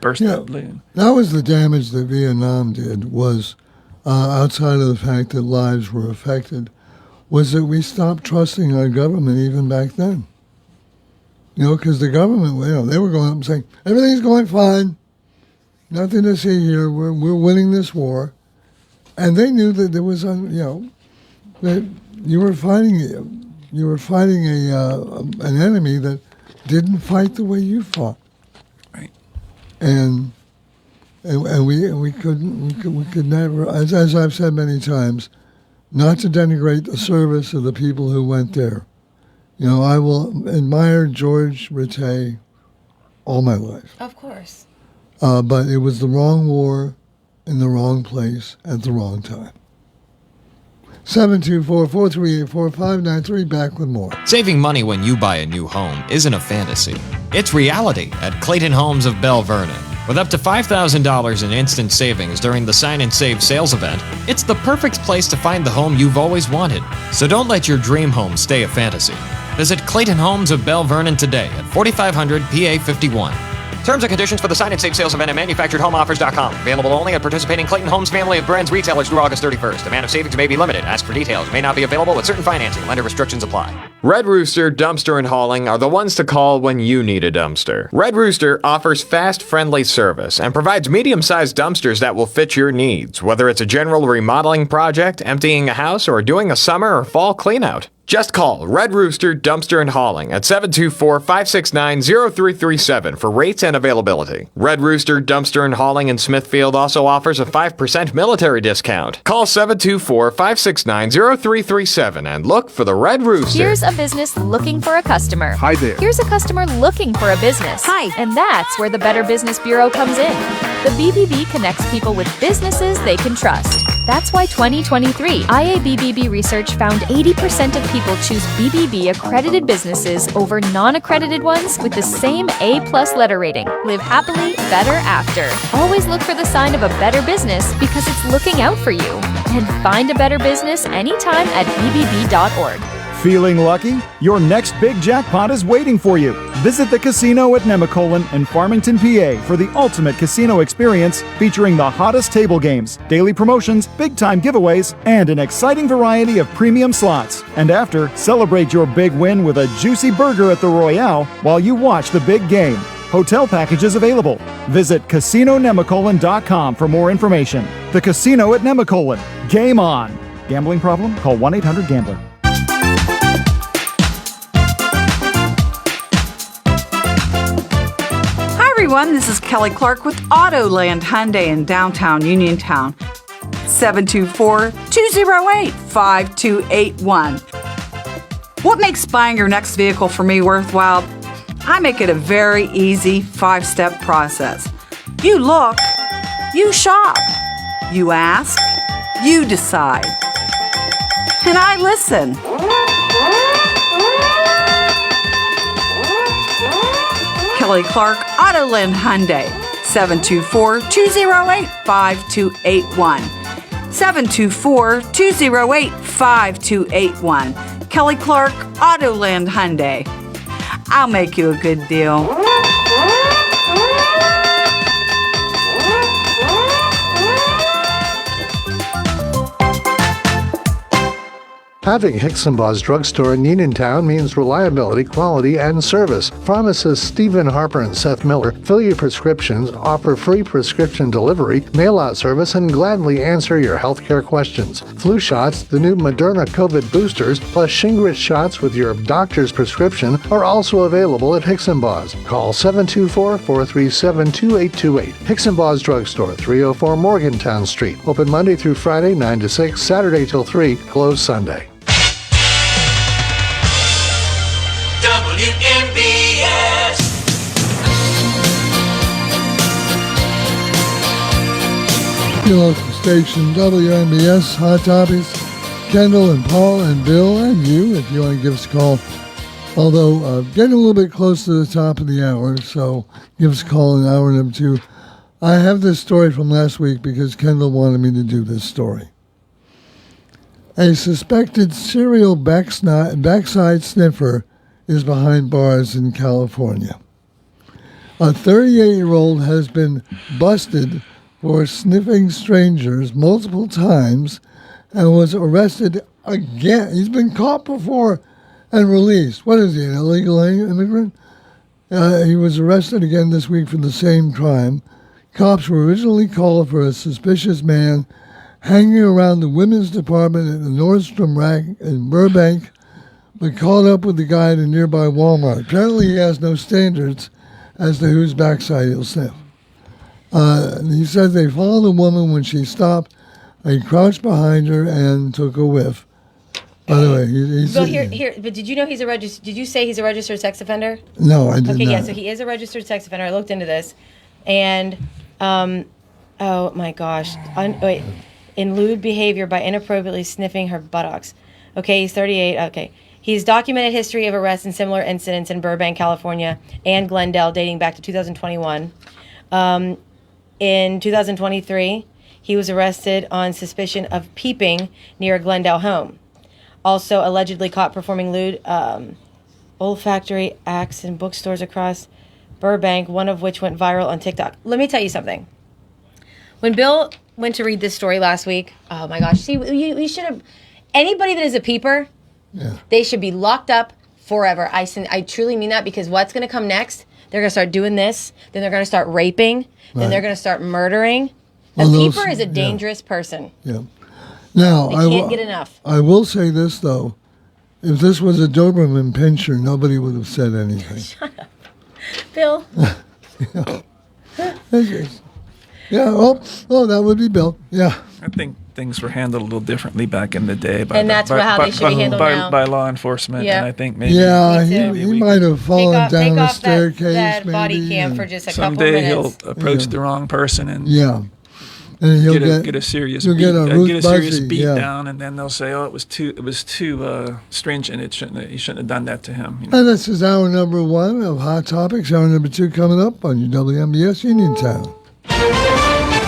burst that balloon. That was the damage that Vietnam did, was outside of the fact that lives were affected, was that we stopped trusting our government even back then. Because the government, they were going up and saying, everything's going fine, nothing to see here, we're winning this war. And they knew that there was, that you were fighting an enemy that didn't fight the way you fought. And we could never, as I've said many times, not to denigrate the service of the people who went there. I will admire George Rattay all my life. Of course. But it was the wrong war in the wrong place at the wrong time. 724-438-4593. Back with more. Saving money when you buy a new home isn't a fantasy. It's reality at Clayton Homes of Bell Vernon. With up to $5,000 in instant savings during the Sign and Save sales event, it's the perfect place to find the home you've always wanted. So don't let your dream home stay a fantasy. Visit Clayton Homes of Bell Vernon today at 4500 PA 51. Terms and conditions for the Sign and Save sales event at manufacturedhomeoffers.com. Available only at participating Clayton Homes family of brands retailers through August 31st. Amount of savings may be limited. Ask for details. May not be available with certain financing. Lender restrictions apply. Red Rooster Dumpster and Hauling are the ones to call when you need a dumpster. Red Rooster offers fast, friendly service and provides medium-sized dumpsters that will fit your needs, whether it's a general remodeling project, emptying a house, or doing a summer or fall cleanout. Just call Red Rooster Dumpster and Hauling at 724-569-0337 for rates and availability. Red Rooster Dumpster and Hauling in Smithfield also offers a 5% military discount. Call 724-569-0337 and look for the Red Rooster. Here's a business looking for a customer. Hi there. Here's a customer looking for a business. Hi. And that's where the Better Business Bureau comes in. The BBB connects people with businesses they can trust. That's why 2023 IABBB research found 80% of people choose BBB accredited businesses over non-accredited ones with the same A+ letter rating. Live happily, better after. Always look for the sign of a better business because it's looking out for you. And find a better business anytime at bbb.org. Feeling lucky? Your next big jackpot is waiting for you. Visit the casino at Nemacolin in Farmington, PA for the ultimate casino experience featuring the hottest table games, daily promotions, big-time giveaways, and an exciting variety of premium slots. And after, celebrate your big win with a juicy burger at the Royale while you watch the big game. Hotel packages available. Visit CasinoNemacolin.com for more information. The Casino at Nemacolin. Game on. Gambling problem? Call 1-800-GAMBLER. Hi everyone, this is Kelly Clark with Autoland Hyundai in downtown Uniontown. 724-208-5281. What makes buying your next vehicle for me worthwhile? I make it a very easy 5-step process. You look, you shop, you ask, you decide. And I listen. Kelly Clark, Autoland Hyundai, 724-208-5281. 724-208-5281. Kelly Clark, Autoland Hyundai. I'll make you a good deal. Having Hicksonbaugh's Drugstore in Uniontown means reliability, quality, and service. Pharmacists Stephen Harper and Seth Miller fill your prescriptions, offer free prescription delivery, mail-out service, and gladly answer your healthcare questions. Flu shots, the new Moderna COVID boosters, plus Shingrix shots with your doctor's prescription are also available at Hicksonbaugh's. Call 724-437-2828. Hicksonbaugh's Drugstore, 304 Morgantown Street. Open Monday through Friday, 9 to 6, Saturday till 3, closed Sunday. WMBS. Your local station, WMBS, Hot Topics, Kendall and Paul and Bill and you, if you want to give us a call. Although, getting a little bit close to the top of the hour, so give us a call in hour number 2. I have this story from last week because Kendall wanted me to do this story. A suspected serial backside sniffer is behind bars in California. A 38-year-old has been busted for sniffing strangers multiple times and was arrested again. He's been caught before and released. What is he, an illegal immigrant? He was arrested again this week for the same crime. Cops were originally called for a suspicious man hanging around the women's department at the Nordstrom rack in Burbank, but caught up with the guy at a nearby Walmart. Apparently he has no standards as to whose backside he'll sniff. He says they followed the woman when she stopped. He crouched behind her and took a whiff. By the way, he's... Well, but did you know he's a registered... Did you say he's a registered sex offender? No, I did not. Okay, yeah, so he is a registered sex offender. I looked into this. And, oh my gosh. in lewd behavior by inappropriately sniffing her buttocks. Okay, he's 38. Okay. He's documented history of arrests and similar incidents in Burbank, California, and Glendale dating back to 2021. In 2023, he was arrested on suspicion of peeping near a Glendale home. Also allegedly caught performing lewd olfactory acts in bookstores across Burbank, one of which went viral on TikTok. Let me tell you something. When Bill went to read this story last week, oh my gosh, see, we should have, anybody that is a peeper, they should be locked up forever. I truly mean that, because what's going to come next? They're going to start doing this, then they're going to start raping, then they're going to start murdering. A peeper is a dangerous person. Yeah. Now, They can't get enough. I will say this, though. If this was a Doberman pinscher, nobody would have said anything. Shut up. Bill. Yeah, oh, that would be Bill. Yeah. I think things were handled a little differently back in the day. And that's how they should be handled now. By law enforcement. Yeah. And I think maybe... Yeah, he might have fallen down the staircase. That maybe, body cam for just a couple someday minutes. he'll approach the wrong person and and he'll get a serious he'll beat, get a serious beat yeah. down, and then they'll say, "Oh, it was too stringent. You shouldn't have done that to him." You know? And this is hour number 1 of Hot Topics. Hour number 2 coming up on your WMBS Uniontown.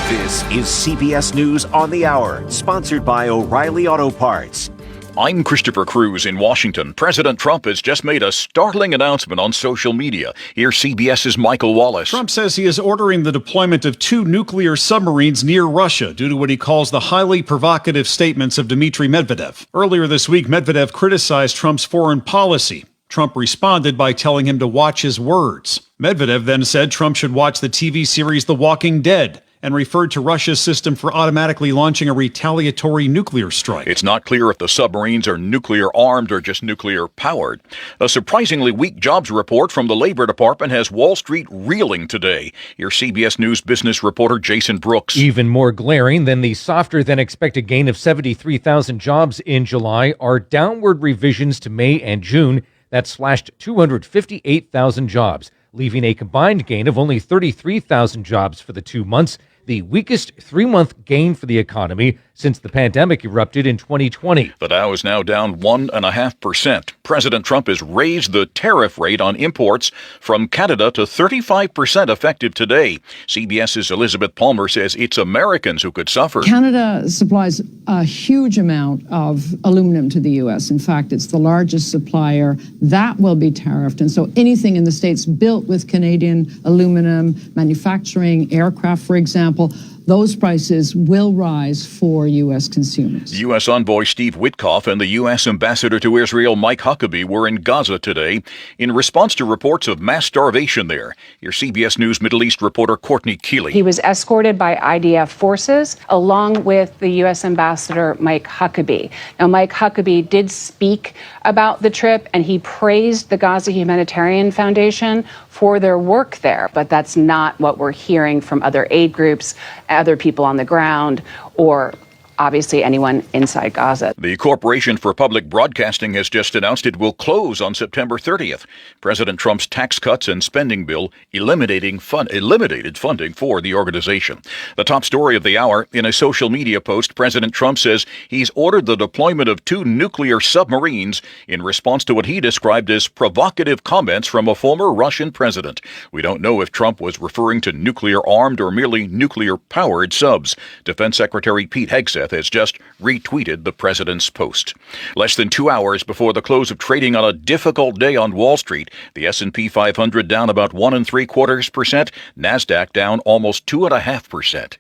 This is CBS News on the Hour, sponsored by O'Reilly Auto Parts. I'm Christopher Cruz in Washington. President Trump has just made a startling announcement on social media. Here's CBS's Michael Wallace. Trump says he is ordering the deployment of 2 nuclear submarines near Russia due to what he calls the highly provocative statements of Dmitry Medvedev. Earlier this week, Medvedev criticized Trump's foreign policy. Trump responded by telling him to watch his words. Medvedev then said Trump should watch the TV series The Walking Dead, and referred to Russia's system for automatically launching a retaliatory nuclear strike. It's not clear if the submarines are nuclear armed or just nuclear powered. A surprisingly weak jobs report from the Labor Department has Wall Street reeling today. Here's CBS News business reporter Jason Brooks. Even more glaring than the softer than expected gain of 73,000 jobs in July are downward revisions to May and June that slashed 258,000 jobs, leaving a combined gain of only 33,000 jobs for the 2 months, the weakest 3-month gain for the economy since the pandemic erupted in 2020. The Dow is now down 1.5%. President Trump has raised the tariff rate on imports from Canada to 35% effective today. CBS's Elizabeth Palmer says it's Americans who could suffer. Canada supplies a huge amount of aluminum to the U.S. In fact, it's the largest supplier. That will be tariffed. And so anything in the States built with Canadian aluminum, manufacturing, aircraft, for example, those prices will rise for U.S. consumers. U.S. Envoy Steve Witkoff and the U.S. Ambassador to Israel Mike Huckabee were in Gaza today in response to reports of mass starvation there. Your CBS News Middle East reporter Courtney Keeley. He was escorted by IDF forces along with the U.S. Ambassador Mike Huckabee. Now, Mike Huckabee did speak about the trip, and he praised the Gaza Humanitarian Foundation for their work there, but that's not what we're hearing from other aid groups, other people on the ground, or obviously anyone inside Gaza. The Corporation for Public Broadcasting has just announced it will close on September 30th. President Trump's tax cuts and spending bill eliminated funding for the organization. The top story of the hour, in a social media post, President Trump says he's ordered the deployment of 2 nuclear submarines in response to what he described as provocative comments from a former Russian president. We don't know if Trump was referring to nuclear-armed or merely nuclear-powered subs. Defense Secretary Pete Hegseth has just retweeted the president's post. Less than 2 hours before the close of trading on a difficult day on Wall Street, the S&P 500 down about 1.75%, NASDAQ down almost 2.5%.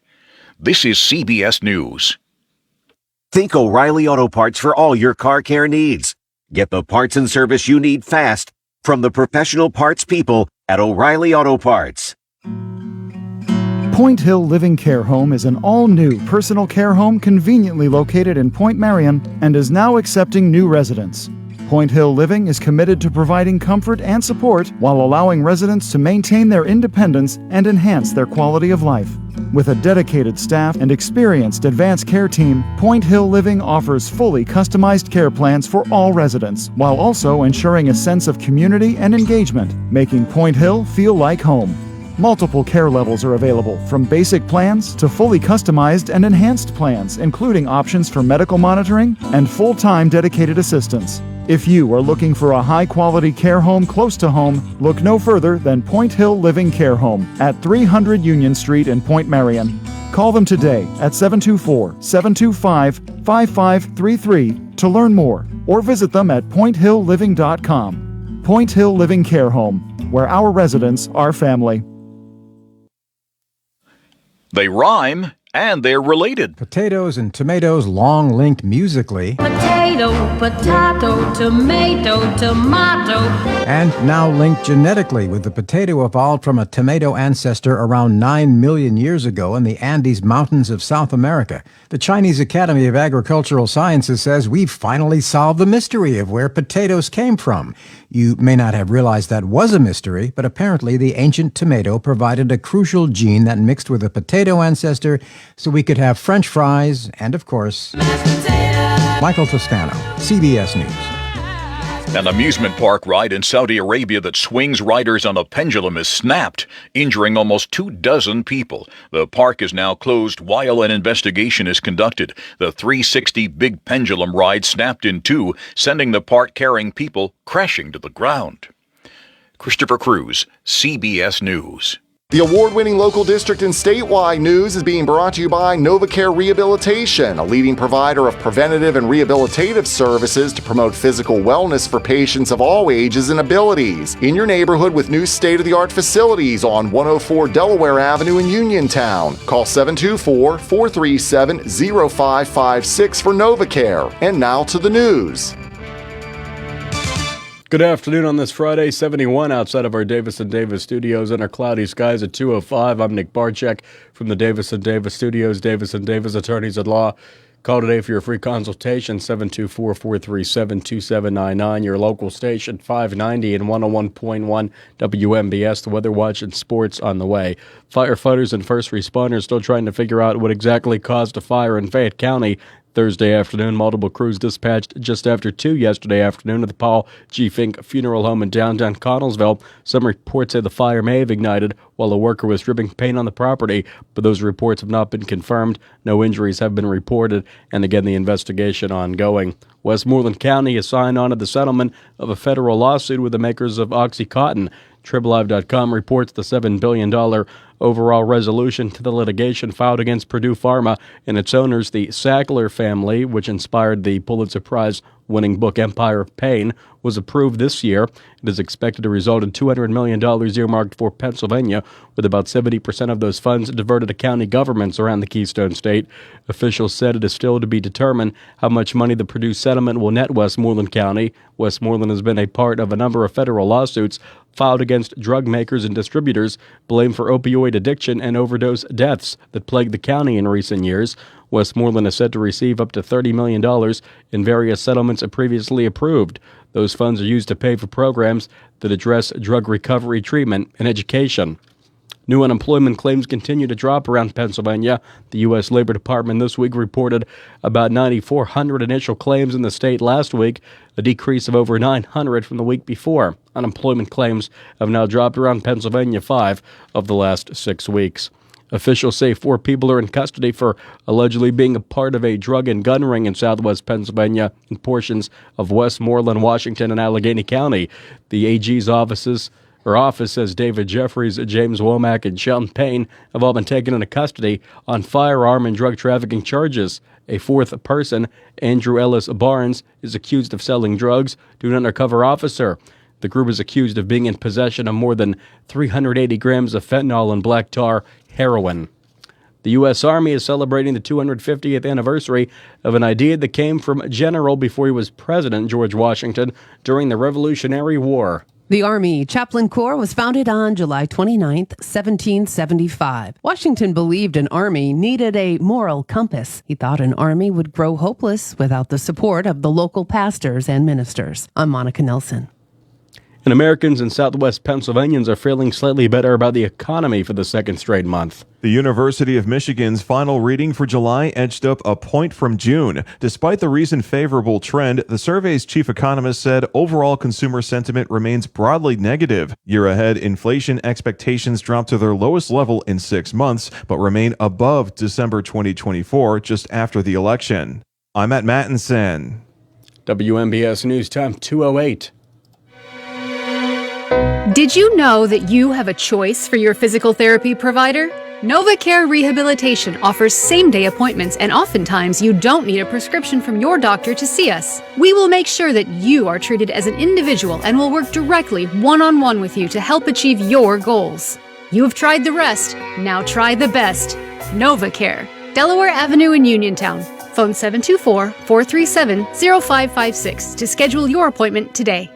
This is CBS News. Think O'Reilly Auto Parts for all your car care needs. Get the parts and service you need fast from the professional parts people at O'Reilly Auto Parts. Point Hill Living Care Home is an all-new personal care home conveniently located in Point Marion and is now accepting new residents. Point Hill Living is committed to providing comfort and support while allowing residents to maintain their independence and enhance their quality of life. With a dedicated staff and experienced advanced care team, Point Hill Living offers fully customized care plans for all residents, while also ensuring a sense of community and engagement, making Point Hill feel like home. Multiple care levels are available, from basic plans to fully customized and enhanced plans, including options for medical monitoring and full-time dedicated assistance. If you are looking for a high-quality care home close to home, look no further than Point Hill Living Care Home at 300 Union Street in Point Marion. Call them today at 724-725-5533 to learn more, or visit them at pointhillliving.com. Point Hill Living Care Home, where our residents are family. They rhyme and they're related. Potatoes and tomatoes long linked musically. Potato, potato, tomato, tomato. And now linked genetically, with the potato evolved from a tomato ancestor around 9 million years ago in the Andes Mountains of South America. The Chinese Academy of Agricultural Sciences says we've finally solved the mystery of where potatoes came from. You may not have realized that was a mystery, but apparently the ancient tomato provided a crucial gene that mixed with a potato ancestor so we could have French fries and, of course, Michael Toscano, CBS News. An amusement park ride in Saudi Arabia that swings riders on a pendulum is snapped, injuring almost 24 people. The park is now closed while an investigation is conducted. The 360 big pendulum ride snapped in two, sending the park-carrying people crashing to the ground. Christopher Cruz, CBS News. The award-winning local district and statewide news is being brought to you by NovaCare Rehabilitation, a leading provider of preventative and rehabilitative services to promote physical wellness for patients of all ages and abilities. In your neighborhood with new state-of-the-art facilities on 104 Delaware Avenue in Uniontown. Call 724-437-0556 for NovaCare. And now to the news. Good afternoon on this Friday, 71 outside of our Davis & Davis studios under cloudy skies at 2:05. I'm Nick Barczyk from the Davis & Davis studios, Davis & Davis Attorneys at Law. Call today for your free consultation, 724-437-2799, your local station, 590 and 101.1 WMBS, the Weather Watch and sports on the way. Firefighters and first responders still trying to figure out what exactly caused a fire in Fayette County Thursday afternoon. Multiple crews dispatched just after 2 yesterday afternoon at the Paul G. Fink Funeral Home in downtown Connellsville. Some reports say the fire may have ignited while a worker was stripping paint on the property, but those reports have not been confirmed. No injuries have been reported, and again, the investigation ongoing. Westmoreland County has signed on to the settlement of a federal lawsuit with the makers of OxyContin. TribLive.com reports the $7 billion overall resolution to the litigation filed against Purdue Pharma and its owners, the Sackler family, which inspired the Pulitzer Prize-winning book Empire of Pain, was approved this year. It is expected to result in $200 million earmarked for Pennsylvania, with about 70% of those funds diverted to county governments around the Keystone State. Officials said it is still to be determined how much money the Purdue settlement will net Westmoreland County. Westmoreland has been a part of a number of federal lawsuits filed against drug makers and distributors blamed for opioid addiction and overdose deaths that plagued the county in recent years. Westmoreland is said to receive up to $30 million in various settlements previously approved. Those funds are used to pay for programs that address drug recovery, treatment, and education. New unemployment claims continue to drop around Pennsylvania. The U.S. Labor Department this week reported about 9,400 initial claims in the state last week, a decrease of over 900 from the week before. Unemployment claims have now dropped around Pennsylvania 5 of the last 6 weeks. Officials say 4 people are in custody for allegedly being a part of a drug and gun ring in southwest Pennsylvania and portions of Westmoreland, Washington, and Allegheny County. The AG's office says David Jeffries, James Womack, and Shelton Payne have all been taken into custody on firearm and drug trafficking charges. A fourth person, Andrew Ellis Barnes, is accused of selling drugs to an undercover officer. The group is accused of being in possession of more than 380 grams of fentanyl and black tar heroin. The U.S. Army is celebrating the 250th anniversary of an idea that came from General before he was President George Washington during the Revolutionary War. The Army Chaplain Corps was founded on July 29, 1775. Washington believed an army needed a moral compass. He thought an army would grow hopeless without the support of the local pastors and ministers. I'm Monica Nelson. And Americans in southwest Pennsylvanians are feeling slightly better about the economy for the second straight month. The University of Michigan's final reading for July edged up a point from June. Despite the recent favorable trend, the survey's chief economist said overall consumer sentiment remains broadly negative. Year ahead, inflation expectations dropped to their lowest level in 6 months, but remain above December 2024, just after the election. I'm Matt Mattinson. WMBS News Time 2:08. Did you know that you have a choice for your physical therapy provider? NovaCare Rehabilitation offers same-day appointments, and oftentimes you don't need a prescription from your doctor to see us. We will make sure that you are treated as an individual and will work directly one-on-one with you to help achieve your goals. You have tried the rest, now try the best. NovaCare, Delaware Avenue in Uniontown. Phone 724-437-0556 to schedule your appointment today.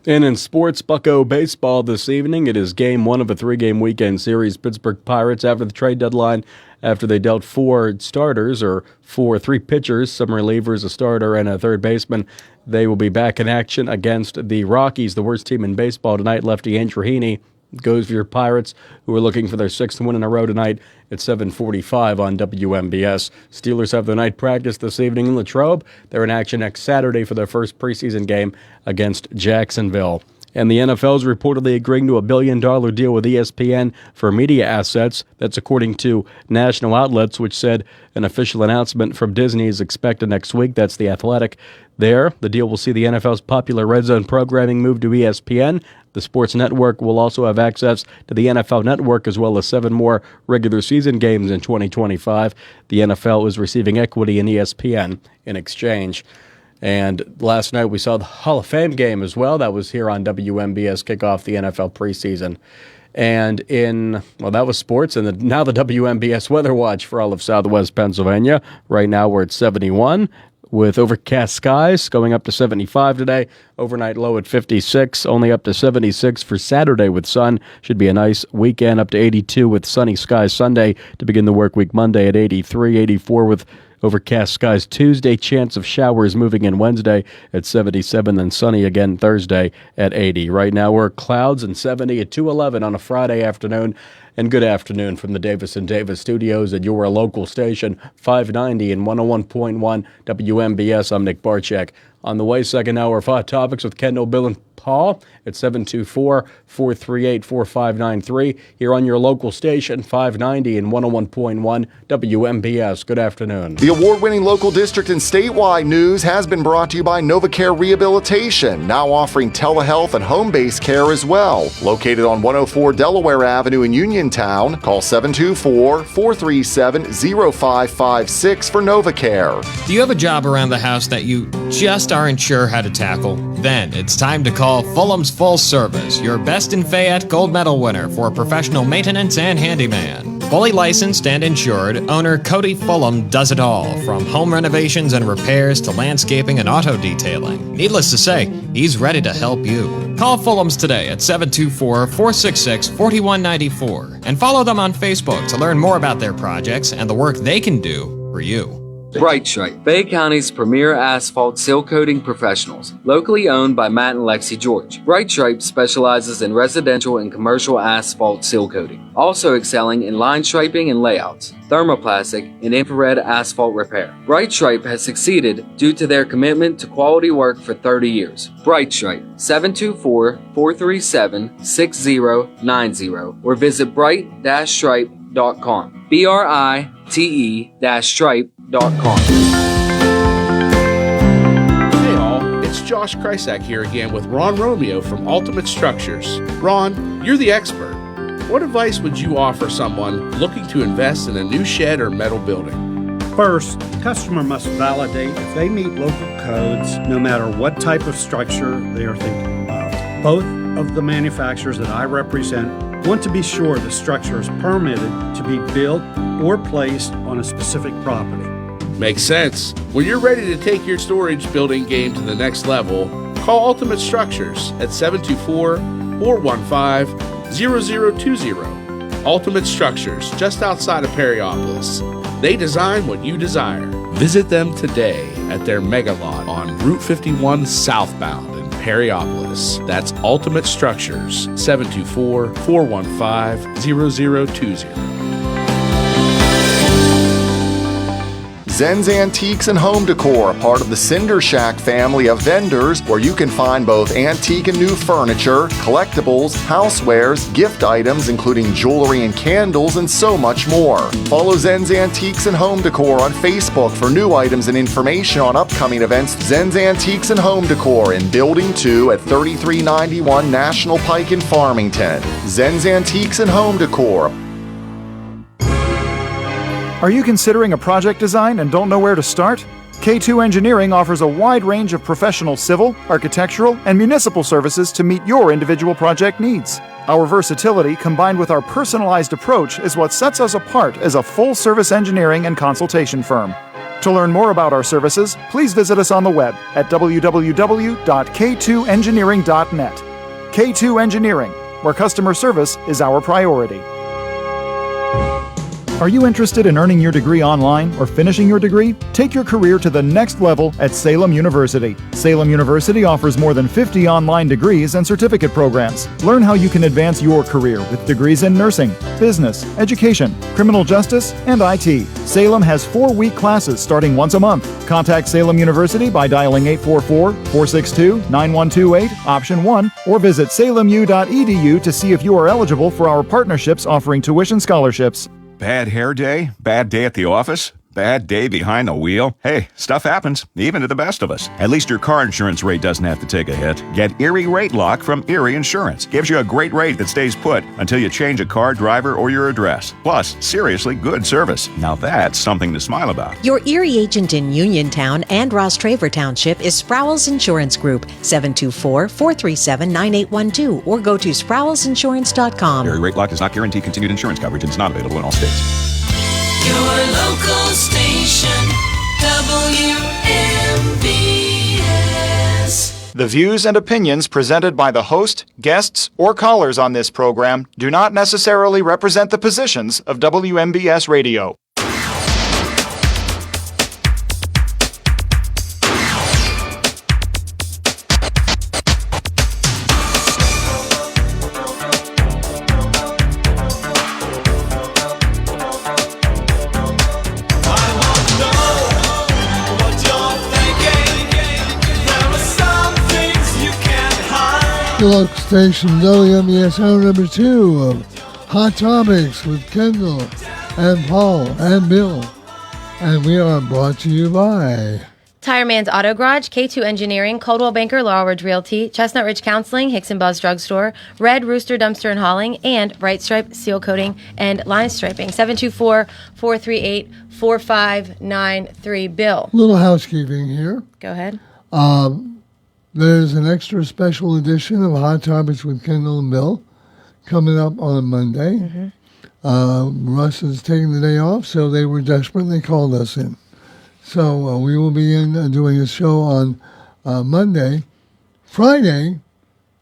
And in sports, Bucco baseball this evening, it is game one of a 3-game weekend series. Pittsburgh Pirates, after the trade deadline, after they dealt 4 starters, or 3 pitchers, some relievers, a starter, and a third baseman, they will be back in action against the Rockies, the worst team in baseball tonight. Lefty Andrew Heaney goes for your Pirates, who are looking for their 6th win in a row tonight at 7:45 on WMBS. Steelers have their night practice this evening in Latrobe. They're in action next Saturday for their first preseason game against Jacksonville. And the NFL is reportedly agreeing to a $1 billion deal with ESPN for media assets. That's according to national outlets, which said an official announcement from Disney is expected next week. That's The Athletic. There, the deal will see the NFL's popular Red Zone programming move to ESPN. The sports network will also have access to the NFL Network, as well as 7 more regular season games in 2025. The NFL is receiving equity in ESPN in exchange. And last night we saw the Hall of Fame game as well. That was here on WMBS, kick off the NFL preseason. And that was sports. And now the WMBS Weather Watch for all of southwest Pennsylvania. Right now we're at 71 with overcast skies, going up to 75 today. Overnight low at 56, only up to 76 for Saturday with sun. Should be a nice weekend, up to 82 with sunny skies Sunday to begin the work week. Monday at 83, 84 with overcast skies Tuesday, chance of showers moving in Wednesday at 77, then sunny again Thursday at 80. Right now we're clouds and 70 at 2:11 on a Friday afternoon. And good afternoon from the Davis & Davis studios at your local station, 590 and 101.1 WMBS. I'm Nick Barczyk. On the way, second hour of Hot Topics with Kendall, Bill, and Paul at 724-438-4593 here on your local station, 590 and 101.1 WMBS. Good afternoon. The award-winning local district and statewide news has been brought to you by NovaCare Rehabilitation, now offering telehealth and home-based care as well. Located on 104 Delaware Avenue in Uniontown, call 724-437-0556 for NovaCare. Do you have a job around the house that you just aren't sure how to tackle? Then it's time to call Fulham's Full Service, your Best in Fayette Gold Medal winner for professional maintenance and handyman. Fully licensed and insured, owner Cody Fulham does it all, from home renovations and repairs to landscaping and auto detailing. Needless to say, he's ready to help you. Call Fulham's today at 724-466-4194 and follow them on Facebook to learn more about their projects and the work they can do for you. Bright Stripe, Fayette County's premier asphalt seal coating professionals, locally owned by Matt and Lexi George. Bright Stripe specializes in residential and commercial asphalt seal coating, also excelling in line striping and layouts, thermoplastic, and infrared asphalt repair. Bright Stripe has succeeded due to their commitment to quality work for 30 years. Bright Stripe, 724-437-6090, or visit bright-stripe.com. BRITE-stripe.com. Hey all, it's Josh Krysak here again with Ron Romeo from Ultimate Structures. Ron, you're the expert. What advice would you offer someone looking to invest in a new shed or metal building? First, the customer must validate if they meet local codes, no matter what type of structure they are thinking about. Both of the manufacturers that I represent want to be sure the structure is permitted to be built or placed on a specific property. Makes sense. When you're ready to take your storage building game to the next level, call Ultimate Structures at 724-415-0020. Ultimate Structures, just outside of Perryopolis. They design what you desire. Visit them today at their mega lot on Route 51 southbound in Perryopolis. That's Ultimate Structures, 724-415-0020. Zen's Antiques and Home Decor, part of the Cinder Shack family of vendors, where you can find both antique and new furniture, collectibles, housewares, gift items including jewelry and candles, and so much more. Follow Zen's Antiques and Home Decor on Facebook for new items and information on upcoming events. Zen's Antiques and Home Decor in Building 2 at 3391 National Pike in Farmington. Zen's Antiques and Home Decor. Are you considering a project design and don't know where to start? K2 Engineering offers a wide range of professional civil, architectural, and municipal services to meet your individual project needs. Our versatility combined with our personalized approach is what sets us apart as a full-service engineering and consultation firm. To learn more about our services, please visit us on the web at www.k2engineering.net. K2 Engineering, where customer service is our priority. Are you interested in earning your degree online or finishing your degree? Take your career to the next level at Salem University. Salem University offers more than 50 online degrees and certificate programs. Learn how you can advance your career with degrees in nursing, business, education, criminal justice, and IT. Salem has 4-week classes starting once a month. Contact Salem University by dialing 844-462-9128, option 1, or visit salemu.edu to see if you are eligible for our partnerships offering tuition scholarships. Bad hair day? Bad day at the office? Bad day behind the wheel? Hey, stuff happens, even to the best of us. At least your car insurance rate doesn't have to take a hit. Get Erie Rate Lock from Erie Insurance. Gives you a great rate that stays put until you change a car, driver, or your address. Plus, seriously good service. Now that's something to smile about. Your Erie agent in Uniontown and Ross Traver Township is Sprowell's Insurance Group, 724-437-9812, or go to sprowellsinsurance.com. Erie Rate Lock does not guarantee continued insurance coverage and is not available in all states. Your local station, WMVS. The views and opinions presented by the host, guests, or callers on this program do not necessarily represent the positions of WMBS Radio. The local station WMBS hour number 2 of Hot Topics with Kendall and Paul and Bill. And we are brought to you by Tire Man's Auto Garage, K2 Engineering, Coldwell Banker, Laurel Ridge Realty, Chestnut Ridge Counseling, Hicks and Buzz Drugstore, Red Rooster Dumpster and Hauling, and Bright Stripe Seal Coating and Line Striping. 724-438-4593. Bill. Little housekeeping here. Go ahead. There's an extra special edition of Hot Topics with Kendall and Bill coming up on Monday. Mm-hmm. Russ is taking the day off, so they were desperate. They called us in. So we will be doing a show on Monday. Friday,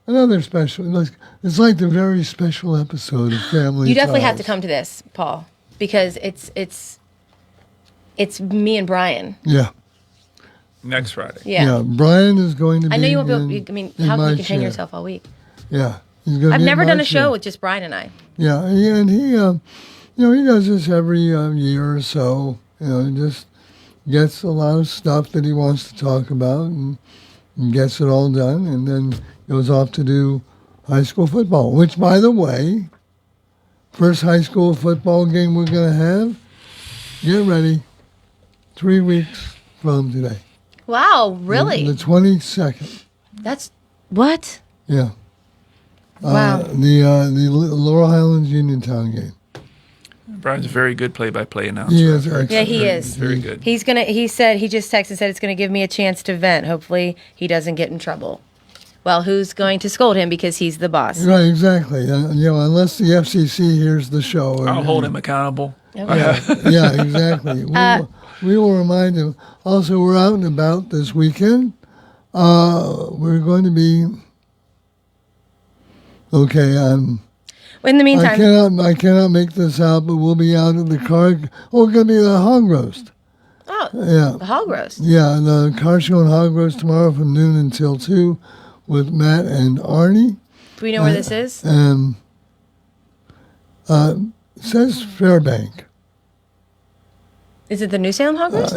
another special. It's like the very special episode of Family You definitely Ties. have to come to this, Paul, because it's me and Brian. Yeah. Next Friday. Yeah. Brian is going to be I know you won't be able to, I mean, how can you contain yourself all week? Yeah. He's gonna I've be in never my done a chair. show with just Brian and I. Yeah, and he, he does this every year or so. He just gets a lot of stuff that he wants to talk about and gets it all done, and then goes off to do high school football, which, by the way, first high school football game we're going to have, get ready, 3 weeks from today. Wow, really? The 22nd. That's, what? Yeah. Wow. The Laurel Highlands Uniontown game. Brian's a very good play-by-play announcer. He is excellent. Yeah, he is. Very good. He just texted and said it's going to give me a chance to vent. Hopefully he doesn't get in trouble. Well, who's going to scold him because he's the boss? Right, exactly. Unless the FCC hears the show. I'll hold him accountable. Yeah, yeah, exactly. We will remind him. Also, we're out and about this weekend. We're going to be... Okay, in the meantime... I cannot make this out, but we'll be out at the car... Oh, it's going to be the hog roast. Oh, yeah. The hog roast. Yeah, the car show and hog roast tomorrow from noon until 2. with Matt and Arnie. Do we know where this is? It says Fairbank. Is it the New Salem Hoggers?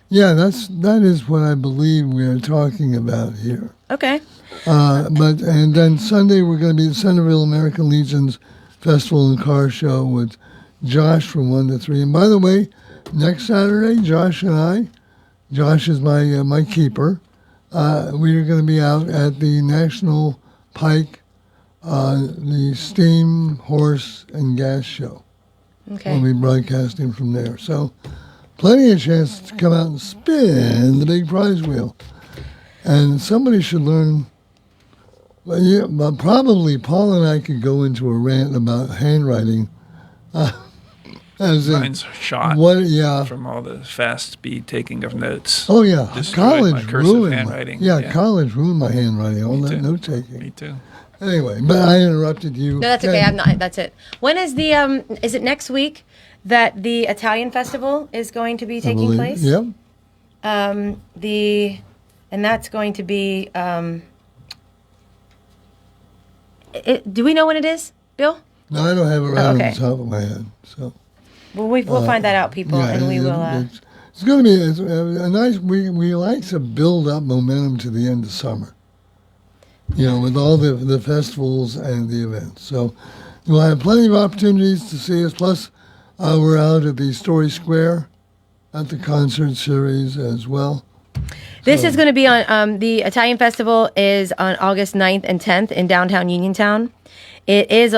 Yeah, that is what I believe we are talking about here. Okay. And then Sunday we're going to be at Centerville American Legion's Festival and Car Show with Josh from 1 to 3. And by the way, next Saturday, Josh is my keeper. We are going to be out at the National Pike, the Steam, Horse, and Gas Show. Okay. We'll be broadcasting from there. So plenty of chance to come out and spin the big prize wheel. And somebody should learn. Well, yeah, but probably Paul and I could go into a rant about handwriting. Mine's shot from all the fast speed taking of notes. Oh, yeah. Destroyed my cursive ruined handwriting. College ruined my handwriting, all that note taking. Me too. Anyway, but I interrupted you. No, that's okay. I'm not. That's it. When is the? Is it next week that the Italian festival is going to be taking place? Yep. And that's going to be. Do we know when it is, Bill? No, I don't have it right on the top of my head. So. Well, we'll find that out, people, and we will. It's going to be a nice. We like to build up momentum to the end of summer. With all the festivals and the events. So we'll have plenty of opportunities to see us. Plus, we're out at the Story Square at the concert series as well. This is going to be on, the Italian Festival is on August 9th and 10th in downtown Uniontown. It is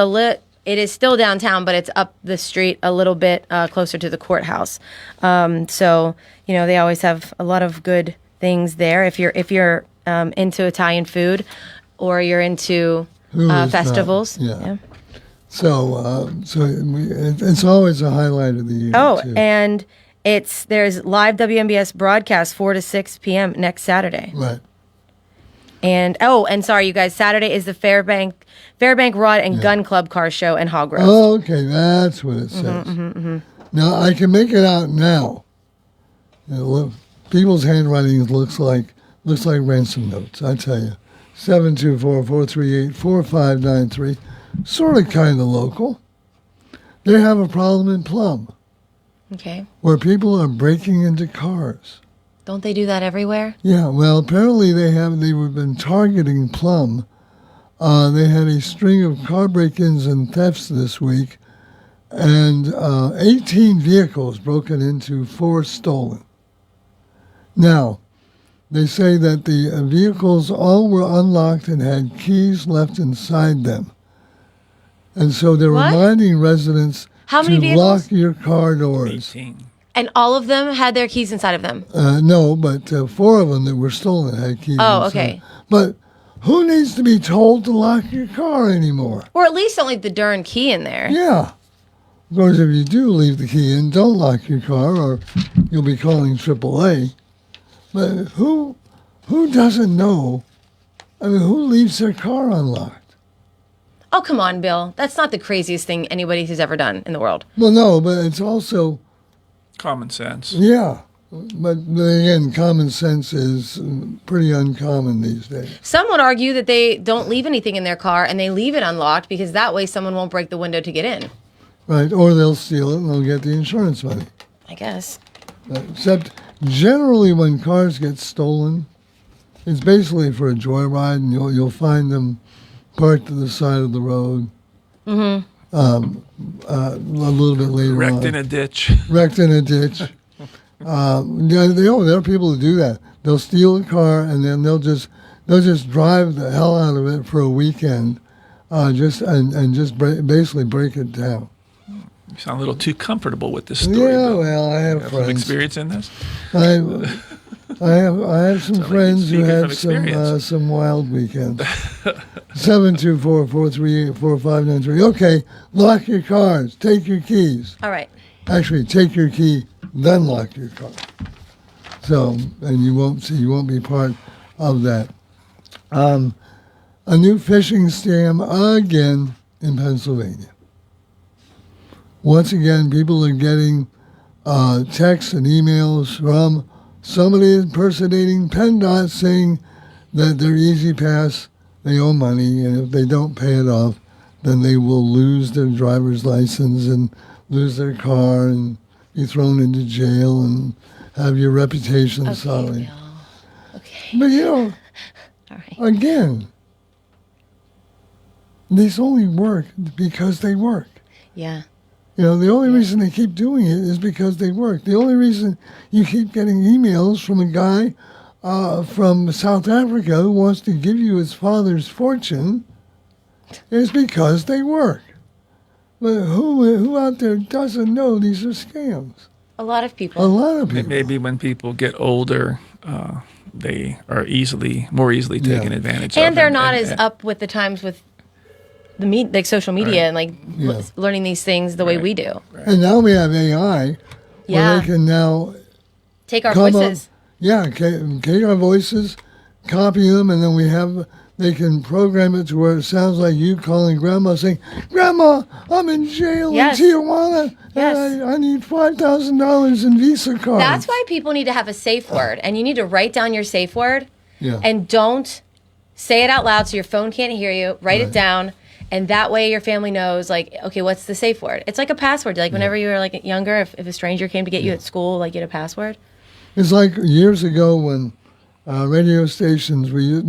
still downtown, but it's up the street a little bit closer to the courthouse. So, they always have a lot of good things there. If you're into Italian food, or you're into festivals. Yeah. So it's always a highlight of the year. Oh, too. and there's live WMBS broadcast 4 to 6 p.m. next Saturday. Right. And sorry, you guys, Saturday is the Fairbank Rod and Gun Club car show and hog roast. Oh, okay, that's what it says. Now I can make it out now. People's handwriting looks like ransom notes. I tell you. 724-438-4593. Sort of kind of local. They have a problem in Plum. Okay. Where people are breaking into cars. Don't they do that everywhere? Yeah, well, apparently they've been targeting Plum. They had a string of car break-ins and thefts this week, and 18 vehicles broken into, 4 stolen. Now, they say that the vehicles all were unlocked and had keys left inside them. And so they're reminding residents to lock your car doors. 18. And all of them had their keys inside of them? No, but 4 of them that were stolen had keys inside. Oh, okay. But who needs to be told to lock your car anymore? Or at least don't leave the darn key in there. Yeah. Of course, if you do leave the key in, don't lock your car or you'll be calling AAA. But who doesn't know? I mean, who leaves their car unlocked? Oh, come on, Bill. That's not the craziest thing anybody has ever done in the world. Well, no, but it's also... common sense. Yeah. But again, common sense is pretty uncommon these days. Some would argue that they don't leave anything in their car and they leave it unlocked because that way someone won't break the window to get in. Right, or they'll steal it and they'll get the insurance money. I guess. Except generally when cars get stolen, it's basically for a joyride, and you'll find them parked to the side of the road. Mm-hmm. A little bit later on. Wrecked in a ditch. Wrecked in a ditch. There are people who do that. They'll steal a car and then they'll just drive the hell out of it for a weekend, basically break it down. You sound a little too comfortable with this story. Yeah, Bill. well, I have some friends. experience in this. I have some friends who had some wild weekends. 724-438-4593. Okay, lock your cars. Take your keys. All right. Actually, take your key, then lock your car. So, and you won't be part of that. A new phishing scam again in Pennsylvania. Once again, people are getting texts and emails from somebody impersonating PennDOT saying that their Easy Pass, they owe money, and if they don't pay it off, then they will lose their driver's license and lose their car and be thrown into jail and have your reputation sullied. Okay. But again, these only work because they work. Yeah. The only reason they keep doing it is because they work. The only reason you keep getting emails from a guy from South Africa who wants to give you his father's fortune is because they work. But who out there doesn't know these are scams? A lot of people. A lot of people. Maybe when people get older, they are more easily taken advantage of. And they're not as up with the times with like social media and learning these things the way we do. And now we have AI where they can now take our voices. Take our voices, copy them, and then they can program it to where it sounds like you calling Grandma saying, "Grandma, I'm in jail in Tijuana, and I need $5,000 in Visa cards." That's why people need to have a safe word, and you need to write down your safe word, Yeah. and don't say it out loud so your phone can't hear you. Write it down, and that way your family knows, like, okay, what's the safe word? It's like a password. Like whenever you were like younger, if a stranger came to get you at school, like get a password. It's like years ago when radio stations, we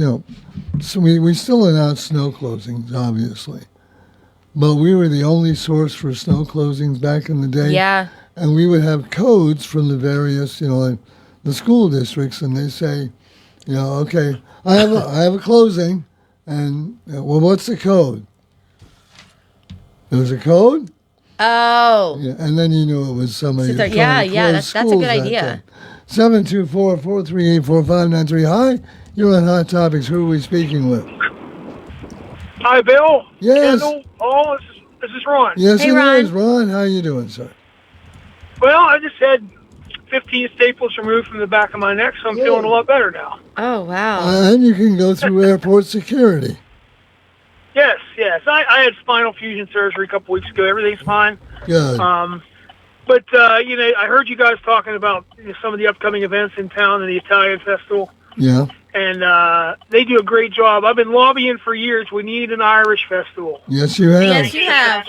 still announced snow closings, obviously. But we were the only source for snow closings back in the day. Yeah. And we would have codes from the various, like the school districts, and they say, okay, I have a closing, and, well, what's the code? There's a code? Oh. Yeah, and then you knew it was somebody. That's a good idea. 724-438-4593. Hi, you're on Hot Topics. Who are we speaking with? Hi, Bill. Yes. Kendall. Oh, this is Ron. Yes, it is. Ron, how you doing, sir? Well, I just had 15 staples removed from the back of my neck, so I'm feeling a lot better now. Oh, wow. And you can go through airport security. Yes. I had spinal fusion surgery a couple weeks ago. Everything's fine. Good. But, I heard you guys talking about some of the upcoming events in town and the Italian Festival. Yeah. And they do a great job. I've been lobbying for years. We need an Irish festival. Yes, you have. Yes, you have.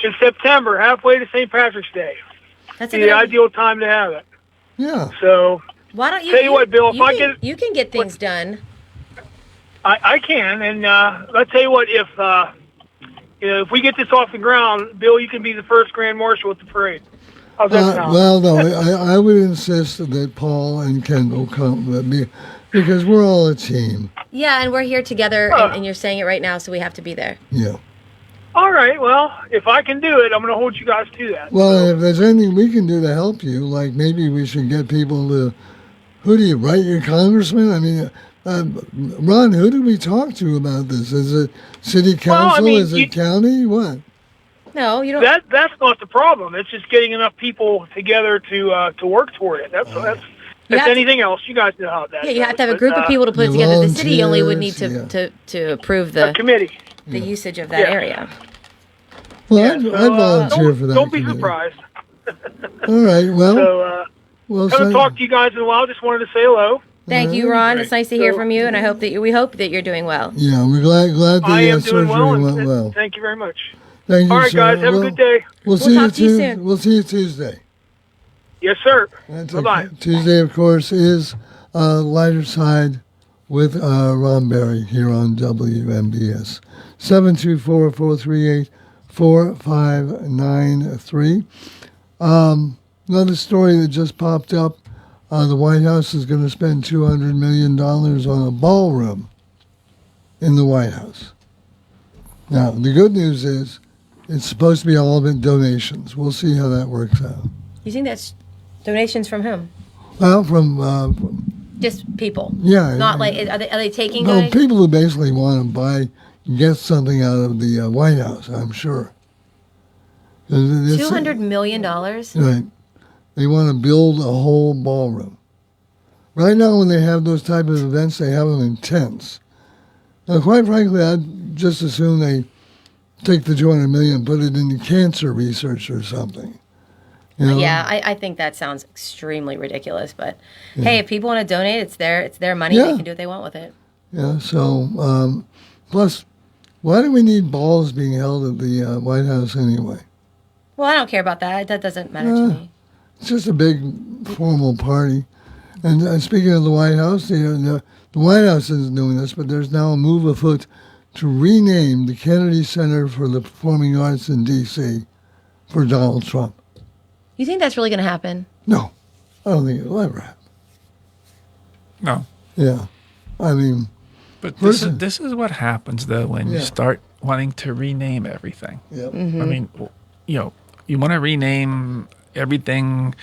In September, halfway to St. Patrick's Day. That's the ideal time to have it. Yeah. So, why don't you? Tell you what, Bill, you can get things done. I can, and I'll tell you what, if we get this off the ground, Bill, you can be the first Grand Marshal at the parade. How's that sound? Well, no, I would insist that Paul and Kendall come with me because we're all a team. Yeah, and we're here together, and you're saying it right now, so we have to be there. Yeah. All right, well, if I can do it, I'm going to hold you guys to that. Well, if there's anything we can do to help you, like maybe we should get people to, who do you write your congressman? I mean, Ron, who do we talk to about this? Is it city council? Is it county? What? No, you don't. That's not the problem. It's just getting enough people together to work toward it. That's anything else. You guys know how that. Yeah, you have to have a group of people to put it together. The city only would need to approve the committee, the usage of that area. Well, I'd volunteer for that. Don't be surprised. All right. Well, haven't talked to you guys in a while. Just wanted to say hello. Thank you, Ron. It's nice to hear from you, and I hope that we hope that you're doing well. Yeah, we're glad the surgery went well. Thank you very much. Thank you, all right, sir. guys. Have a good day. We'll talk to you soon. We'll see you Tuesday. Yes, sir. Bye-bye. Tuesday, of course, is Lighter Side with Ron Berry here on WMBS. 724-438-4593. Another story that just popped up. The White House is going to spend $200 million on a ballroom in the White House. Now, the good news is it's supposed to be all of it donations. We'll see how that works out. You think that's donations from whom? Well, from just people. Yeah. Not like are they taking? No, people who basically want to get something out of the White House. I'm sure. $200 million. Right. They want to build a whole ballroom. Right now, when they have those type of events, they have them in tents. Now, quite frankly, I'd just assume they take the $200 million and put it into cancer research or something. You know? Yeah, I think that sounds extremely ridiculous. But hey, if people want to donate, it's their money. They can do what they want with it. Yeah. So plus, why do we need balls being held at the White House anyway? Well, I don't care about that. That doesn't matter to me. It's just a big formal party. And speaking of the White House, the White House isn't doing this, but there's now a move afoot to rename the Kennedy Center for the Performing Arts in D.C. for Donald Trump. You think that's really going to happen? No, I don't think it'll ever happen. No. Yeah, I mean, but this is what happens though when you start wanting to rename everything. Yep. I mean, you want to rename everything,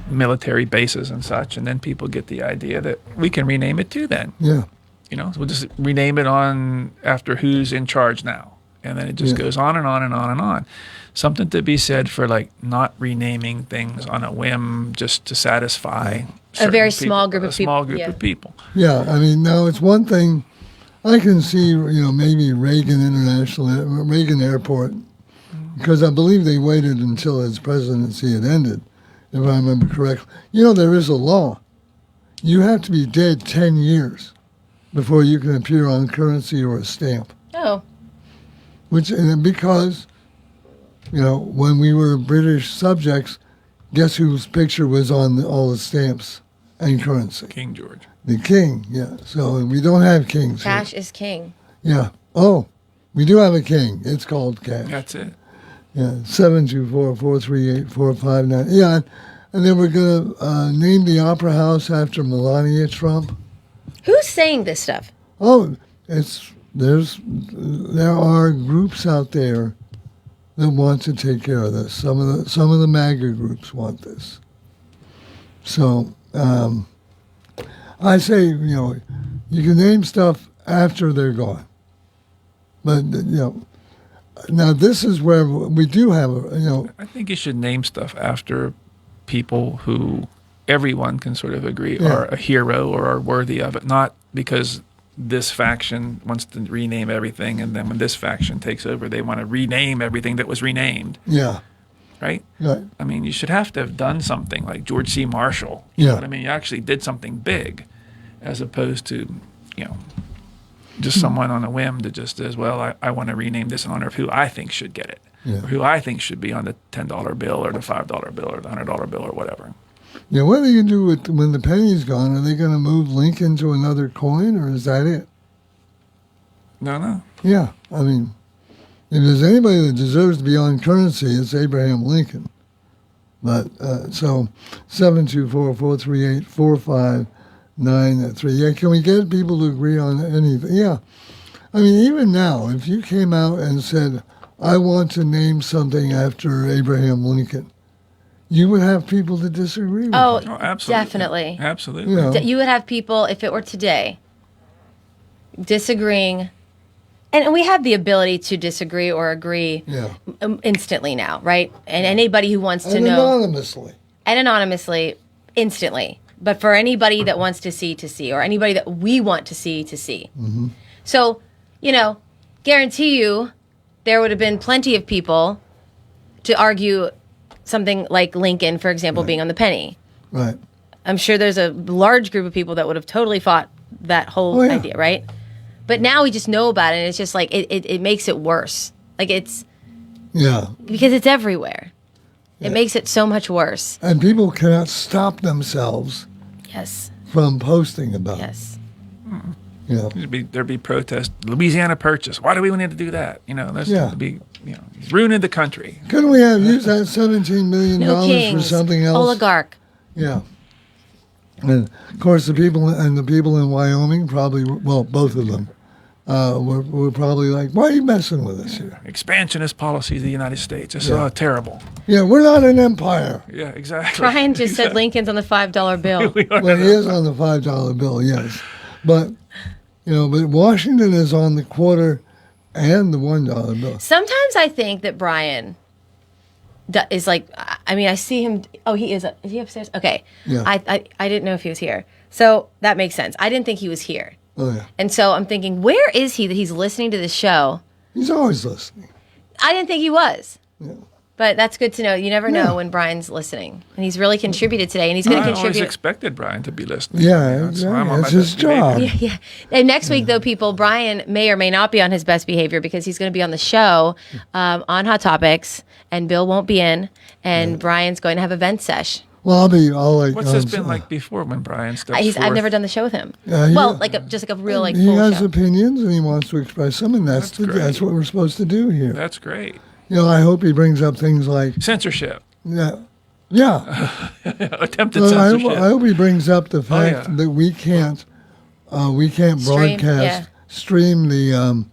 military bases and such, and then people get the idea that we can rename it too. Then, yeah, so we'll just rename it on after who's in charge now, and then it just goes on and on and on and on. Something to be said for like not renaming things on a whim just to satisfy a very people, small group of people. A small group of people. Yeah, I mean, now it's one thing. I can see, maybe Reagan Airport, because I believe they waited until his presidency had ended, if I remember correctly. There is a law. You have to be dead 10 years before you can appear on currency or a stamp. Oh. Because, when we were British subjects, guess whose picture was on all the stamps and currency? King George. The king, yeah. So we don't have kings Cash here. is king. Yeah. Oh, we do have a king. It's called cash. That's it. Yeah, 724-438-459. Yeah, and then we're going to name the Opera House after Melania Trump. Who's saying this stuff? Oh, there are groups out there that want to take care of this. Some of the MAGA groups want this. So I say, you can name stuff after they're gone. But, now this is where we do have, I think you should name stuff after people who everyone can sort of agree are a hero or are worthy of it, not because this faction wants to rename everything, and then when this faction takes over, they want to rename everything that was renamed. Yeah. Right? Right. I mean, you should have to have done something like George C. Marshall. You know what I mean? You actually did something big, as opposed to, just someone on a whim that just says, well, I want to rename this in honor of who I think should get it, or who I think should be on the $10 bill or the $5 bill or the $100 bill or whatever. Yeah, what are they going to do when the penny's gone? Are they going to move Lincoln to another coin, or is that it? No. Yeah, I mean, if there's anybody that deserves to be on currency, it's Abraham Lincoln. But, so, 724-438-4593. Yeah, can we get people to agree on anything? Yeah. I mean, even now, if you came out and said, I want to name something after Abraham Lincoln, you would have people to disagree with. Oh, absolutely. definitely. Absolutely. You would have people, if it were today, disagreeing. And we have the ability to disagree or agree instantly now, right? And anybody who wants to know. Anonymously, instantly. But for anybody that wants to see, or anybody that we want to see. Mm-hmm. So, guarantee you there would have been plenty of people to argue something like Lincoln, for example, being on the penny. Right. I'm sure there's a large group of people that would have totally fought that whole idea, right? But now we just know about it, and it's just like, it makes it worse. Like, it's... Yeah. Because it's everywhere. It makes it so much worse. And people cannot stop themselves from posting about it. Yeah. There'd be protests. Louisiana Purchase. Why do we need to do that? That's be, it's ruining the country. Couldn't we have used that $17 million for something else? Oligarch. Yeah. And of course, the people in Wyoming probably, well, both of them, were probably like, why are you messing with us here? Expansionist policies of the United States. It's terrible. Yeah, we're not an empire. Yeah, exactly. Brian just said Lincoln's on the $5 bill. Well, he is on the $5 bill, yes. But, but Washington is on the quarter and the $1 bill. Sometimes I think that Brian is like, I see him. Oh, he is. Is he upstairs? Okay. Yeah. I didn't know if he was here. So that makes sense. I didn't think he was here. Oh, yeah. And so I'm thinking, where is he that he's listening to this show? He's always listening. I didn't think he was. Yeah. But that's good to know. You never know when Brian's listening. And he's really contributed today, and he's going to I always contribute. expected Brian to be listening. Yeah, it's his job. Yeah. And next week, though, people, Brian may or may not be on his best behavior because he's going to be on the show on Hot Topics, and Bill won't be in, and Brian's going to have a vent sesh. Well, I'll like. What's this been like before when Brian steps I've forth? never done the show with him. Yeah, Well, just like a real he full has show. opinions and he wants to express them, and that's what we're supposed to do here. That's great. I hope he brings up things like censorship. Yeah. Attempted censorship. I hope he brings up the fact that we can't stream the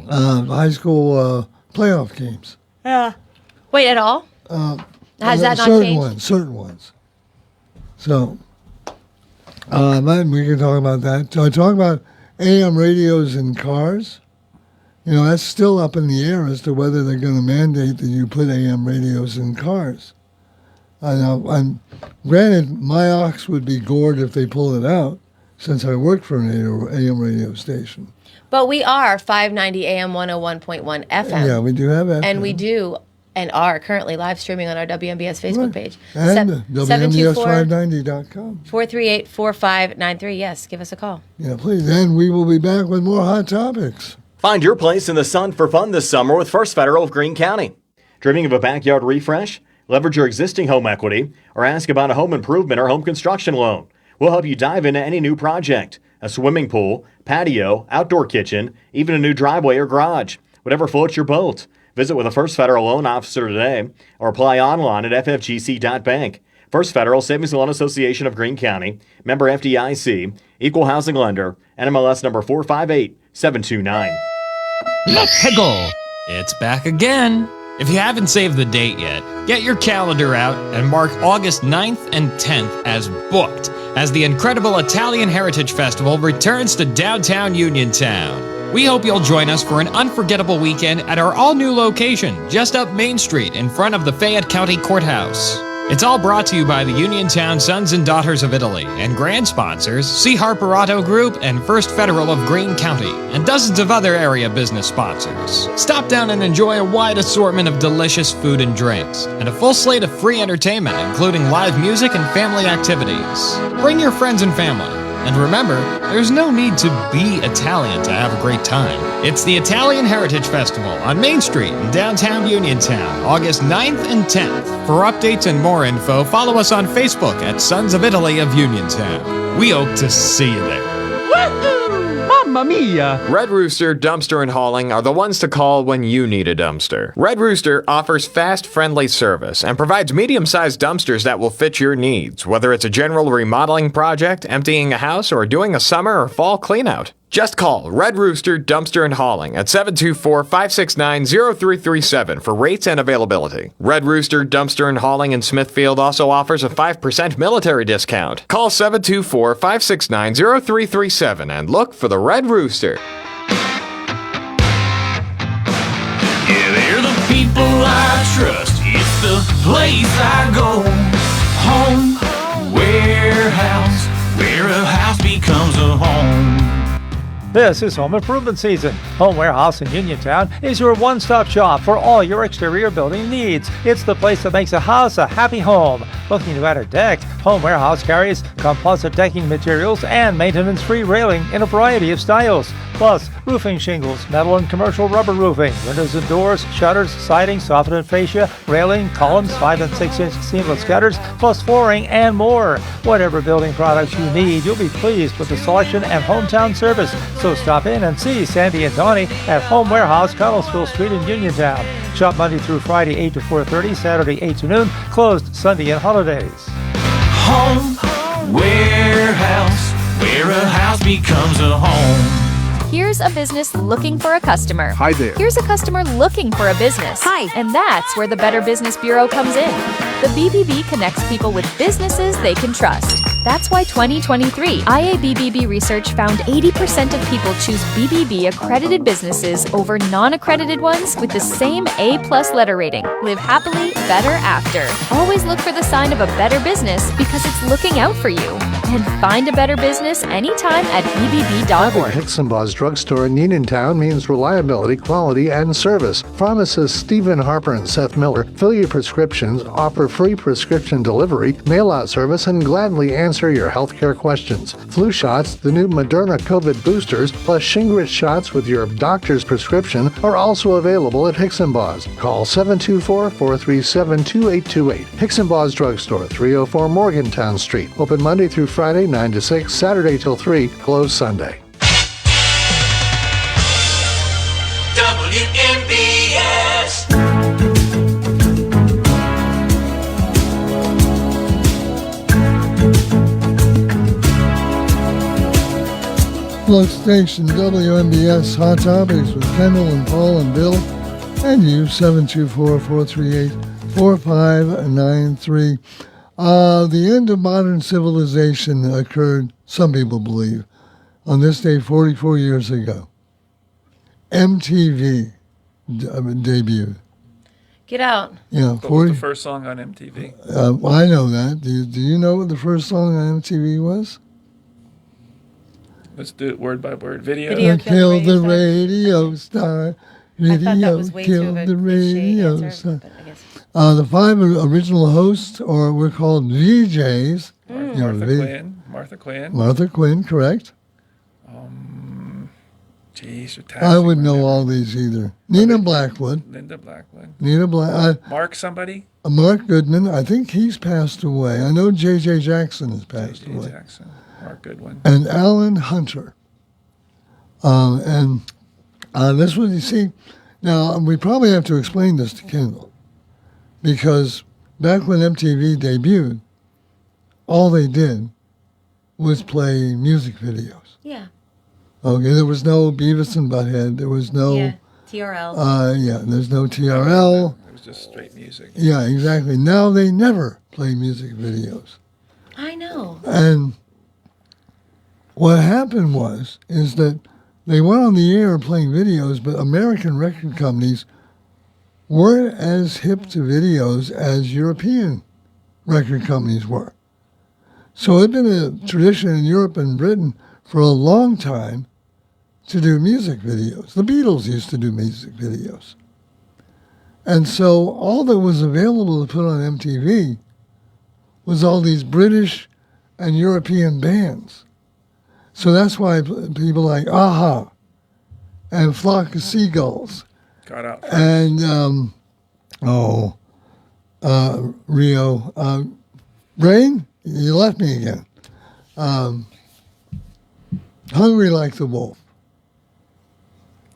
high school playoff games. Yeah. Wait, at all? Has that not changed? Certain ones. So, we can talk about that. So I talk about AM radios in cars. That's still up in the air as to whether they're going to mandate that you put AM radios in cars. And granted, my ox would be gored if they pull it out, since I work for an AM radio station. But we are 590 AM 101.1 FM. Yeah, we do have FM. And we do and are currently live streaming on our WMBS Facebook page. And WMBS590.com. 438-4593. Yes, give us a call. Yeah, please. And we will be back with more Hot Topics. Find your place in the sun for fun this summer with First Federal of Greene County. Dreaming of a backyard refresh? Leverage your existing home equity or ask about a home improvement or home construction loan. We'll help you dive into any new project. A swimming pool, patio, outdoor kitchen, even a new driveway or garage. Whatever floats your boat. Visit with a First Federal loan officer today or apply online at ffgc.bank. First Federal Savings and Loan Association of Greene County, member FDIC, equal housing lender, NMLS number 458729. Let's go! It's back again. If you haven't saved the date yet, get your calendar out and mark August 9th and 10th as booked as the incredible Italian Heritage Festival returns to downtown Uniontown. We hope you'll join us for an unforgettable weekend at our all-new location just up Main Street in front of the Fayette County Courthouse. It's all brought to you by the Uniontown Sons and Daughters of Italy and grand sponsors C. Harper Auto Group and First Federal of Greene County and dozens of other area business sponsors. Stop down and enjoy a wide assortment of delicious food and drinks and a full slate of free entertainment including live music and family activities. Bring your friends and family. And remember, there's no need to be Italian to have a great time. It's the Italian Heritage Festival on Main Street in downtown Uniontown, August 9th and 10th. For updates and more info, follow us on Facebook at Sons of Italy of Uniontown. We hope to see you there. Mamma mia! Red Rooster Dumpster and Hauling are the ones to call when you need a dumpster. Red Rooster offers fast, friendly service and provides medium-sized dumpsters that will fit your needs, whether it's a general remodeling project, emptying a house, or doing a summer or fall cleanout. Just call Red Rooster Dumpster and Hauling at 724-569-0337 for rates and availability. Red Rooster Dumpster and Hauling in Smithfield also offers a 5% military discount. Call 724-569-0337 and look for the Red Rooster. Yeah, they're the people I trust. It's the place I go. Home, warehouse, where a house becomes a home. This is home improvement season. Home Warehouse in Uniontown is your one-stop shop for all your exterior building needs. It's the place that makes a house a happy home. Looking to add a deck? Home Warehouse carries composite decking materials and maintenance-free railing in a variety of styles. Plus, roofing shingles, metal and commercial rubber roofing, windows and doors, shutters, siding, soffit and fascia, railing, columns, 5 and 6-inch seamless gutters, plus flooring and more. Whatever building products you need, you'll be pleased with the selection and hometown service. So stop in and see Sandy and Donnie at Home Warehouse, Connellsville Street in Uniontown. Shop Monday through Friday 8 to 4:30, Saturday 8 to noon, closed Sunday and holidays. Home, warehouse, where a house becomes a home. Here's a business looking for a customer. Hi there. Here's a customer looking for a business. Hi. And that's where the Better Business Bureau comes in. The BBB connects people with businesses they can trust. That's why 2023 IABBB research found 80% of people choose BBB accredited businesses over non-accredited ones with the same A+ letter rating. Live happily, better after. Always look for the sign of a better business because it's looking out for you. And find a better business anytime at bbb.org. Hicksonbaugh's Drugstore in Uniontown means reliability, quality, and service. Pharmacists Stephen Harper and Seth Miller fill your prescriptions, offer free prescription delivery, mail-out service, and gladly answer your healthcare questions. Flu shots, the new Moderna COVID boosters, plus Shingrix shots with your doctor's prescription are also available at Hicksonbaugh's. Call 724-437-2828. Hicksonbaugh's Drugstore, 304 Morgantown Street. Open Monday through Friday, 9 to 6, Saturday till 3, closed Sunday. WMBS. Local station WMBS Hot Topics with Kendall and Paul and Bill, and you, 724-438-4593. The end of modern civilization occurred, some people believe, on this day 44 years ago. MTV debuted. Get out. Yeah, What was the first song on MTV? I know that. Do you know what the first song on MTV was? Let's do it word by word. Video. Kill the radio star. Radio killed the radio star. The 5 original hosts, or we're called VJs. Martha Quinn. Martha Quinn, correct. Geez, I wouldn't know all these either. Nina Blackwood. Linda Blackwood. Mark somebody? Mark Goodman. I think he's passed away. I know J.J. Jackson has passed away. Jackson. Mark Goodwin. And Alan Hunter. This was, you see, now we probably have to explain this to Kendall, because back when MTV debuted, all they did was play music videos. Yeah. Okay, there was no Beavis and Butthead. There was no... TRL. There's no TRL. It was just straight music. Yeah, exactly. Now they never play music videos. I know. And what happened is that they went on the air playing videos, but American record companies weren't as hip to videos as European record companies were. So it had been a tradition in Europe and Britain for a long time to do music videos. The Beatles used to do music videos. And so all that was available to put on MTV was all these British and European bands. So that's why people like Aha and Flock of Seagulls Got out. and Rio. Brain, you left me again. Hungry Like the Wolf.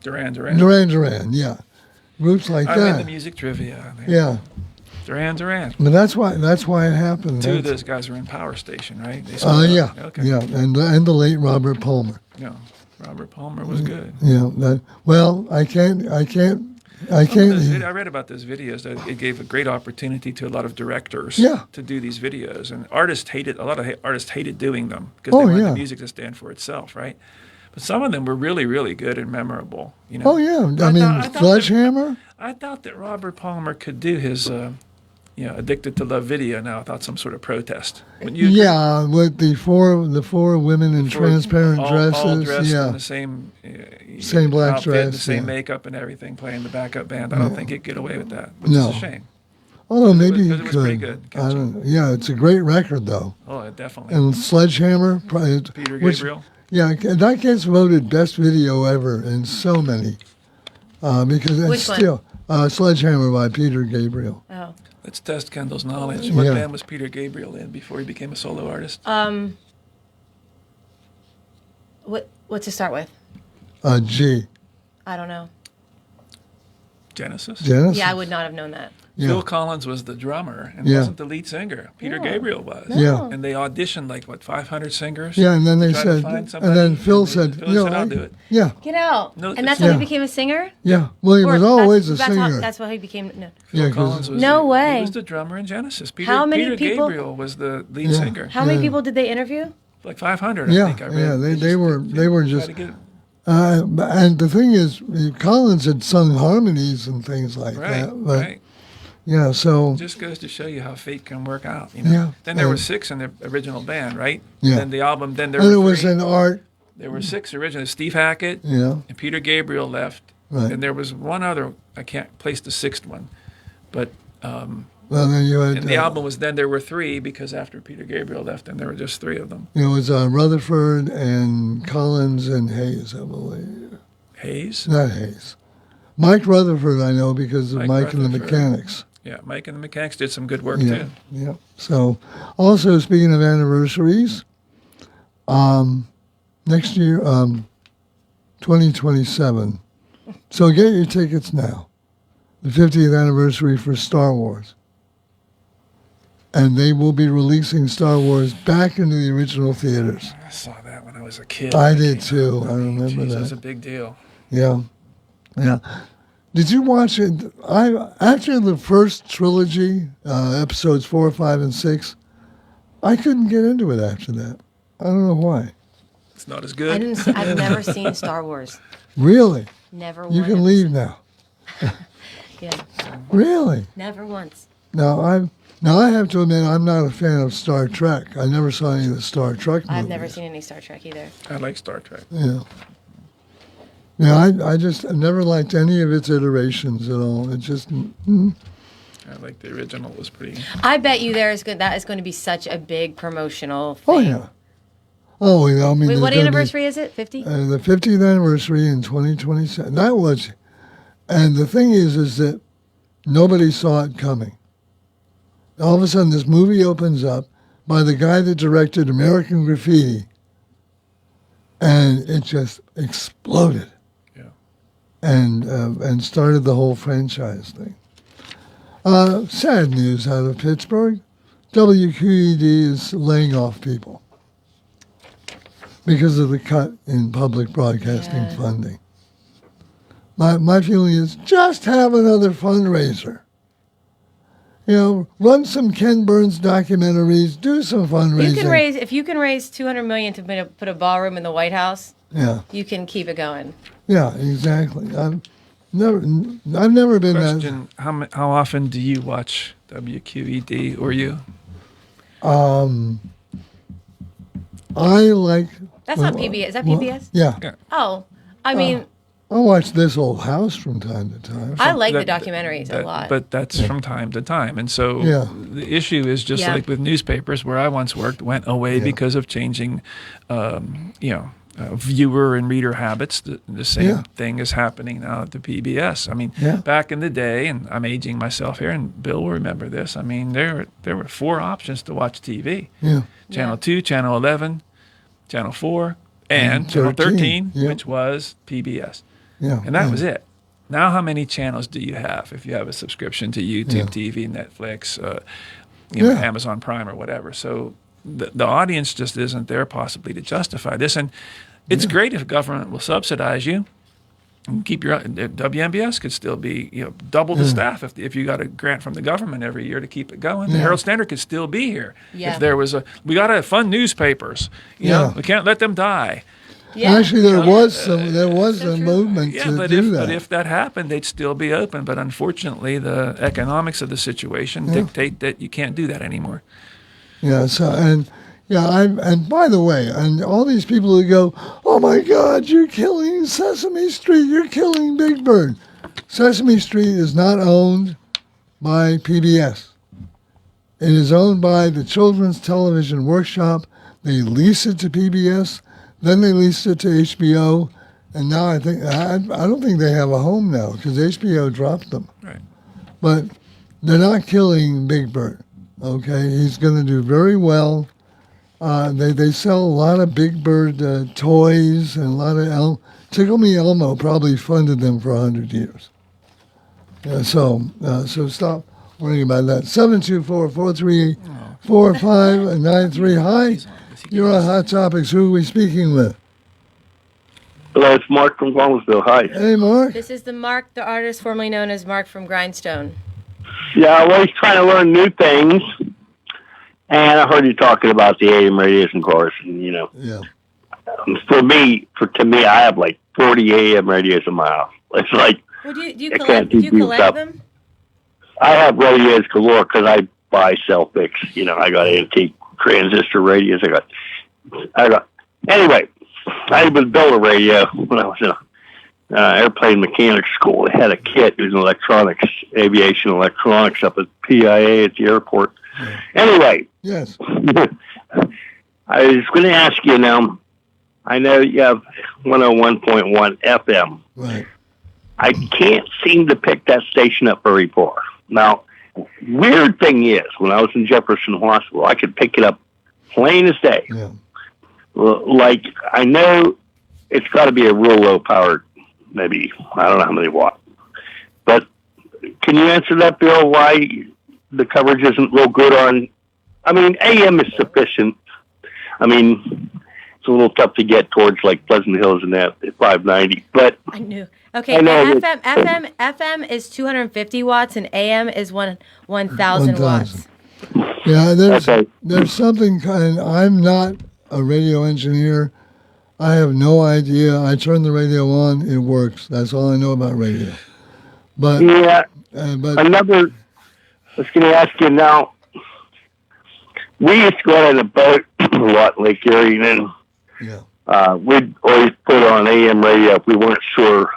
Duran Duran. Duran, yeah. Groups like I'm that. in the music trivia. Yeah. Duran. But that's why it happened. Two of those guys were in Power Station, right? They Yeah. Okay. Yeah, and the late Robert Palmer. No, Robert Palmer was good. Yeah. I can't. I read about those videos. That it gave a great opportunity to a lot of directors to do these videos, and a lot of artists hated doing them because they wanted the music to stand for itself, right? But some of them were really, really good and memorable. You know. Oh yeah, I mean Sledgehammer. I thought that Robert Palmer could do his, "Addicted to Love" video now without some sort of protest. With the four women in transparent dresses, all dressed in the same black outfit, dress, the same makeup and everything, playing the backup band. I don't think he'd get away with that, which No. is a shame. Although maybe he It was pretty could. good. I don't know. Yeah, it's a great record though. Oh, definitely. And Sledgehammer, Peter Gabriel. Yeah, that gets voted best video ever in so many, because it's still Sledgehammer by Peter Gabriel. Oh. Let's test Kendall's knowledge. What band was Peter Gabriel in before he became a solo artist? What's it start with? G. I don't know. Genesis. Yeah, I would not have known that. Yeah. Phil Collins was the drummer and wasn't the lead singer. Peter Gabriel was. No. Yeah. And they auditioned 500 singers. Yeah, and then they to try to said, find and somebody, then Phil said, I'll do it. Yeah. Get out. No, and that's how he became a singer? Yeah. Well, he was always a singer. That's how he became. No. Phil Collins was no way. He was the drummer in Genesis. Peter, How many Peter people? Gabriel was the lead singer. How many people did they interview? Like 500, I think I read. Yeah, they were just. And the thing is, Collins had sung harmonies and things like that. But Yeah, so it just goes to show you how fate can work out. You know? Yeah, Then there were 6 in the original band, right? Yeah. Then the album. Then there and were it was 3. an art. There were 6 originally. Steve Hackett. Yeah. And Peter Gabriel left. Right. And there was one other. I can't place the 6th one, but. Well, then you had. And the album was then there were 3 because after Peter Gabriel left, then there were just 3 of them. It was Rutherford and Collins and Hayes, I believe. Hayes? Not Hayes. Mike Rutherford, I know because of Mike and the Mechanics. Yeah, Mike and the Mechanics did some good work Yeah, too. yeah. So, also speaking of anniversaries, next year, 2027. So get your tickets now. The 50th anniversary for Star Wars. And they will be releasing Star Wars back into the original theaters. I saw that when I was a kid. I did too. I remember Jeez, that. It was a big deal. Yeah, yeah. Did you watch it? After the first trilogy, episodes 4, 5, and 6, I couldn't get into it after that. I don't know why. It's not as good. I've never seen Star Wars. Really? Never. You can leave now. Yeah. Really? Never once. Now I have to admit I'm not a fan of Star Trek. I never saw any of the Star Trek movies. I've never seen any Star Trek either. I like Star Trek. Yeah. Yeah, I just never liked any of its iterations at all. It just. I like the original. It was pretty. I bet you that is going to be such a big promotional thing. Oh yeah. Oh, yeah, I mean. Wait, what there's gonna anniversary is it? 50? The 50th anniversary in 2027. That was, and the thing is that nobody saw it coming. All of a sudden, this movie opens up by the guy that directed American Graffiti, and it just exploded. Yeah. And started the whole franchise thing. Sad news out of Pittsburgh. WQED is laying off people because of the cut in public broadcasting funding. My feeling is just have another fundraiser. You know, run some Ken Burns documentaries, do some fundraising. If you can raise $200 million to put a ballroom in the White House, yeah, you can keep it going. Yeah, exactly. I've never been Question: How often do you watch WQED or you? I like. That's not PBS. Is that PBS? Yeah. Oh, I mean, I watch This Old House from time to time. I like the documentaries a lot. But that's from time to time. And so Yeah. the issue is just like with newspapers, where I once worked, went away because of changing, viewer and reader habits. The same thing is happening now at the PBS. I mean, back in the day, and I'm aging myself here, and Bill will remember this. I mean, there were 4 options to watch TV. Yeah. Channel 2, Channel 11, Channel 4, and Channel 13, which was PBS. Yeah. And that was it. Now, how many channels do you have if you have a subscription to YouTube TV, Netflix, Amazon Prime, or whatever? So the audience just isn't there possibly to justify this. And it's great if government will subsidize you and keep your WMBS could still be double the staff if you got a grant from the government every year to keep it going. The Herald Standard could still be here if there was we got to fund newspapers. You know, we can't let them die. Yeah. Actually, there was a movement to do that. But if that happened, they'd still be open. But unfortunately, the economics of the situation dictate that you can't do that anymore. Yeah. So and by the way, and all these people who go, "Oh my God, you're killing Sesame Street! You're killing Big Bird." Sesame Street is not owned by PBS. It is owned by the Children's Television Workshop. They lease it to PBS. Then they leased it to HBO, and now I don't think they have a home now because HBO dropped them. Right. But they're not killing Big Bird. Okay, he's going to do very well. They sell a lot of Big Bird toys and a lot of Tickle Me Elmo probably funded them for 100 years. Yeah, so stop worrying about that. 724-438-4593. Hi. You're on Hot Topics. Who are we speaking with? Hello, it's Mark from Columbusville. Hi. Hey, Mark. This is the artist formerly known as Mark from Grindstone. Yeah, I'm always trying to learn new things. And I heard you talking about the AM radios, of course. And, yeah. To me, I have like 40 AM radios in my house. It's like, Well, do you collect them? I have radios galore because I buy, sell, fix. You know, I got antique transistor radios. I got. Anyway, I was built a radio when I was in airplane mechanics school. They had a kit. It was electronics, aviation electronics up at PIA at the airport. Anyway. Yes. I was going to ask you now, I know you have 101.1 FM. Right. I can't seem to pick that station up very far. Now, weird thing is, when I was in Jefferson Hospital, I could pick it up plain as day. Yeah. Like, I know it's got to be a real low powered, maybe, I don't know how many watt. But can you answer that, Bill, why the coverage isn't real good on, I mean, AM is sufficient. I mean, it's a little tough to get towards like Pleasant Hills and that at 590, but I knew. Okay, FM is 250 watts and AM is 1,000 watts. Yeah, there's something kind. I'm not a radio engineer. I have no idea. I turn the radio on, it works. That's all I know about radio. But yeah, but another. I was going to ask you now. We used to go out on a boat a lot in Lake Erie, and then we'd always put on AM radio if we weren't sure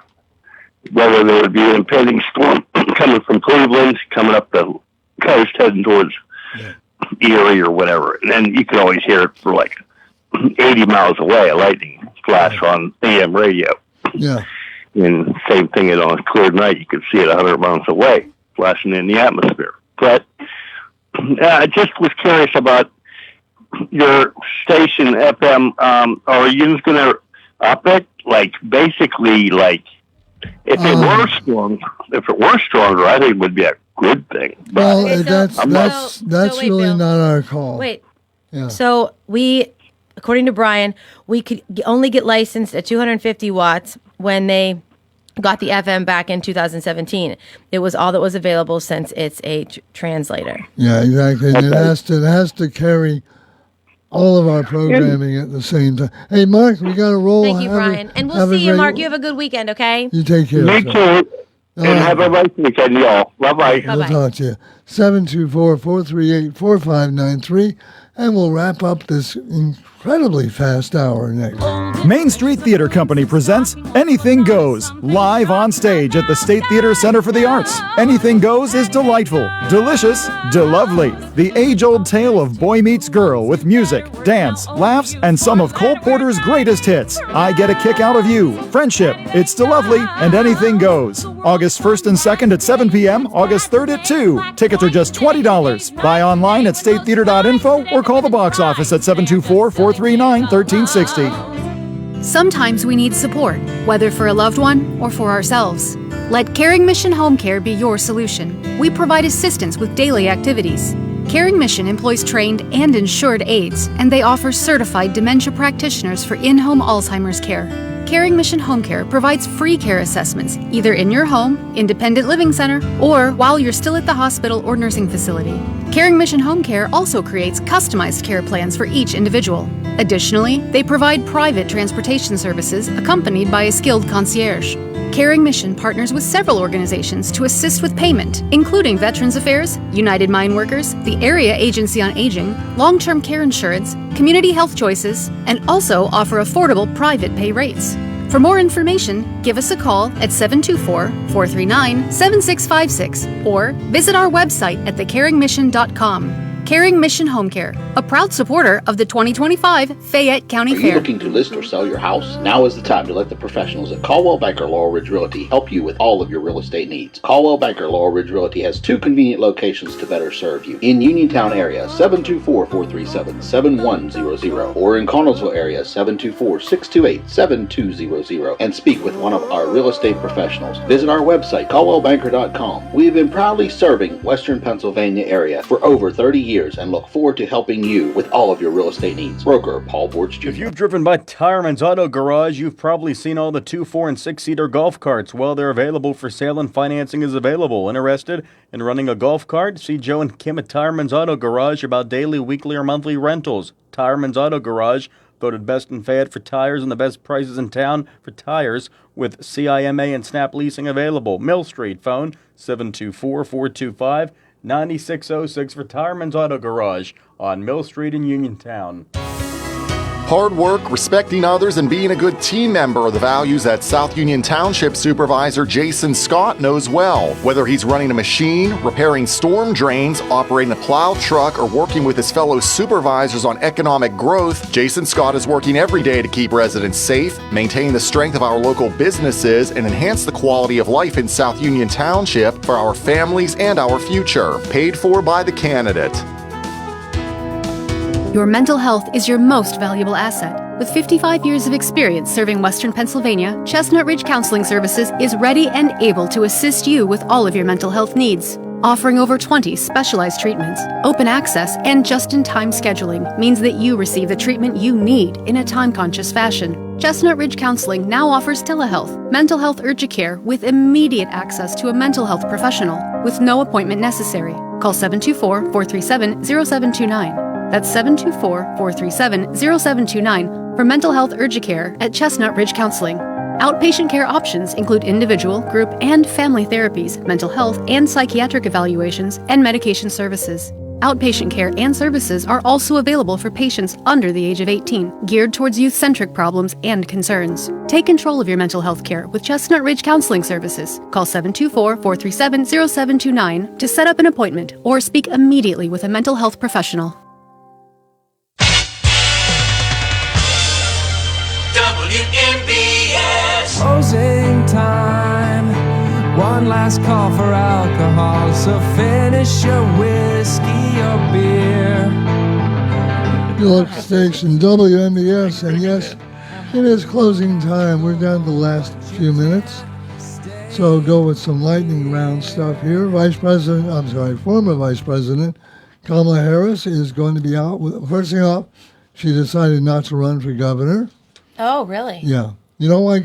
whether there would be an impending storm coming from Cleveland, coming up the coast, heading towards Erie or whatever. And then you could always hear it for like 80 miles away, a lightning flash on AM radio. Yeah. And same thing on a clear night, you could see it 100 miles away, flashing in the atmosphere. But I just was curious about your station FM. Are you just going to up it? Like, basically, like, if it were stronger, I think it would be a good thing. Well, that's really Bill. not our call. Wait. Yeah. So according to Brian, we could only get licensed at 250 watts when they got the FM back in 2017. It was all that was available since it's a translator. Yeah, exactly. And it has to carry all of our programming at the same time. Hey, Mark, we got to roll. Thank you, Brian. And we'll see you, Mark. You have a good weekend, okay? You take care. Me too. And have a nice weekend, y'all. Bye-bye. We'll talk to you. 724-438-4593. And we'll wrap up this incredibly fast hour next. Main Street Theater Company presents Anything Goes, live on stage at the State Theater Center for the Arts. Anything Goes is delightful, delicious, delovely. The age-old tale of boy meets girl with music, dance, laughs, and some of Cole Porter's greatest hits. I Get a Kick Out of You, Friendship, It's Delovely, and Anything Goes. August 1st and 2nd at 7 p.m., August 3rd at 2. Tickets are just $20. Buy online at statetheater.info or call the box office at 724-439-1360. Sometimes we need support, whether for a loved one or for ourselves. Let Caring Mission Home Care be your solution. We provide assistance with daily activities. Caring Mission employs trained and insured aides, and they offer certified dementia practitioners for in-home Alzheimer's care. Caring Mission Home Care provides free care assessments, either in your home, independent living center, or while you're still at the hospital or nursing facility. Caring Mission Home Care also creates customized care plans for each individual. Additionally, they provide private transportation services accompanied by a skilled concierge. Caring Mission partners with several organizations to assist with payment, including Veterans Affairs, United Mine Workers, the Area Agency on Aging, Long-Term Care Insurance, Community Health Choices, and also offer affordable private pay rates. For more information, give us a call at 724-439-7656 or visit our website at thecaringmission.com. Caring Mission Home Care, a proud supporter of the 2025 Fayette County Are you Fair. looking to list or sell your house? Now is the time to let the professionals at Caldwell Banker Laurel Ridge Realty help you with all of your real estate needs. Caldwell Banker Laurel Ridge Realty has two convenient locations to better serve you. In Uniontown area, 724-437-7100, or in Connellsville area, 724-628-7200, and speak with one of our real estate professionals. Visit our website, caldwellbanker.com. We have been proudly serving Western Pennsylvania area for over 30 years and look forward to helping you with all of your real estate needs. Broker Paul Borge Jr. If you've driven by Tireman's Auto Garage, you've probably seen all the 2, 4, and 6-seater golf carts. Well, they're available for sale and financing is available. Interested in running a golf cart? See Joe and Kim at Tireman's Auto Garage about daily, weekly, or monthly rentals. Tireman's Auto Garage, Voted best in Fayette for tires and the best prices in town for tires with CIMA and Snap Leasing available. Mill Street, phone 724-425-9606 for Tireman's Auto Garage on Mill Street in Uniontown. Hard work, respecting others, and being a good team member are the values that South Union Township Supervisor Jason Scott knows well. Whether he's running a machine, repairing storm drains, operating a plow truck, or working with his fellow supervisors on economic growth, Jason Scott is working every day to keep residents safe, maintain the strength of our local businesses, and enhance the quality of life in South Union Township for our families and our future. Paid for by the candidate. Your mental health is your most valuable asset. With 55 years of experience serving Western Pennsylvania, Chestnut Ridge Counseling Services is ready and able to assist you with all of your mental health needs. Offering over 20 specialized treatments, open access, and just-in-time scheduling means that you receive the treatment you need in a time-conscious fashion. Chestnut Ridge Counseling now offers telehealth, mental health urgent care with immediate access to a mental health professional with no appointment necessary. Call 724-437-0729. That's 724-437-0729 for mental health urgent care at Chestnut Ridge Counseling. Outpatient care options include individual, group, and family therapies, mental health and psychiatric evaluations, and medication services. Outpatient care and services are also available for patients under the age of 18, geared towards youth-centric problems and concerns. Take control of your mental health care with Chestnut Ridge Counseling Services. Call 724-437-0729 to set up an appointment or speak immediately with a mental health professional. WNBS. Closing time. One last call for alcohol. So finish your whiskey or beer. Phillips Station, WNBS, and yes, it is closing time. We're down to the last few minutes. So go with some lightning round stuff here. Former Vice President Kamala Harris is going to be out. First thing off, she decided not to run for governor. Oh, really? Yeah. You know why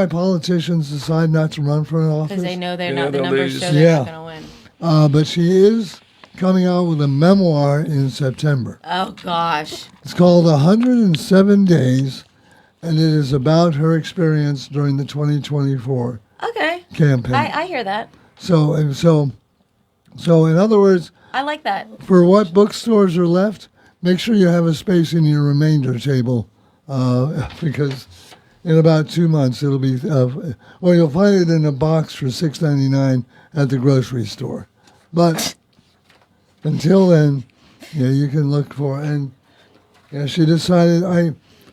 politicians decide not to run for an office? Because they know the numbers show they're not going to win. But she is coming out with a memoir in September. Oh, gosh. It's called 107 Days, and it is about her experience during the 2024 campaign. I hear that. So in other words, I like that. For what bookstores are left, make sure you have a space in your remainder table. Because in about 2 months it'll be, or you'll find it in a box for $6.99 at the grocery store. But until then, you can look for it. And she decided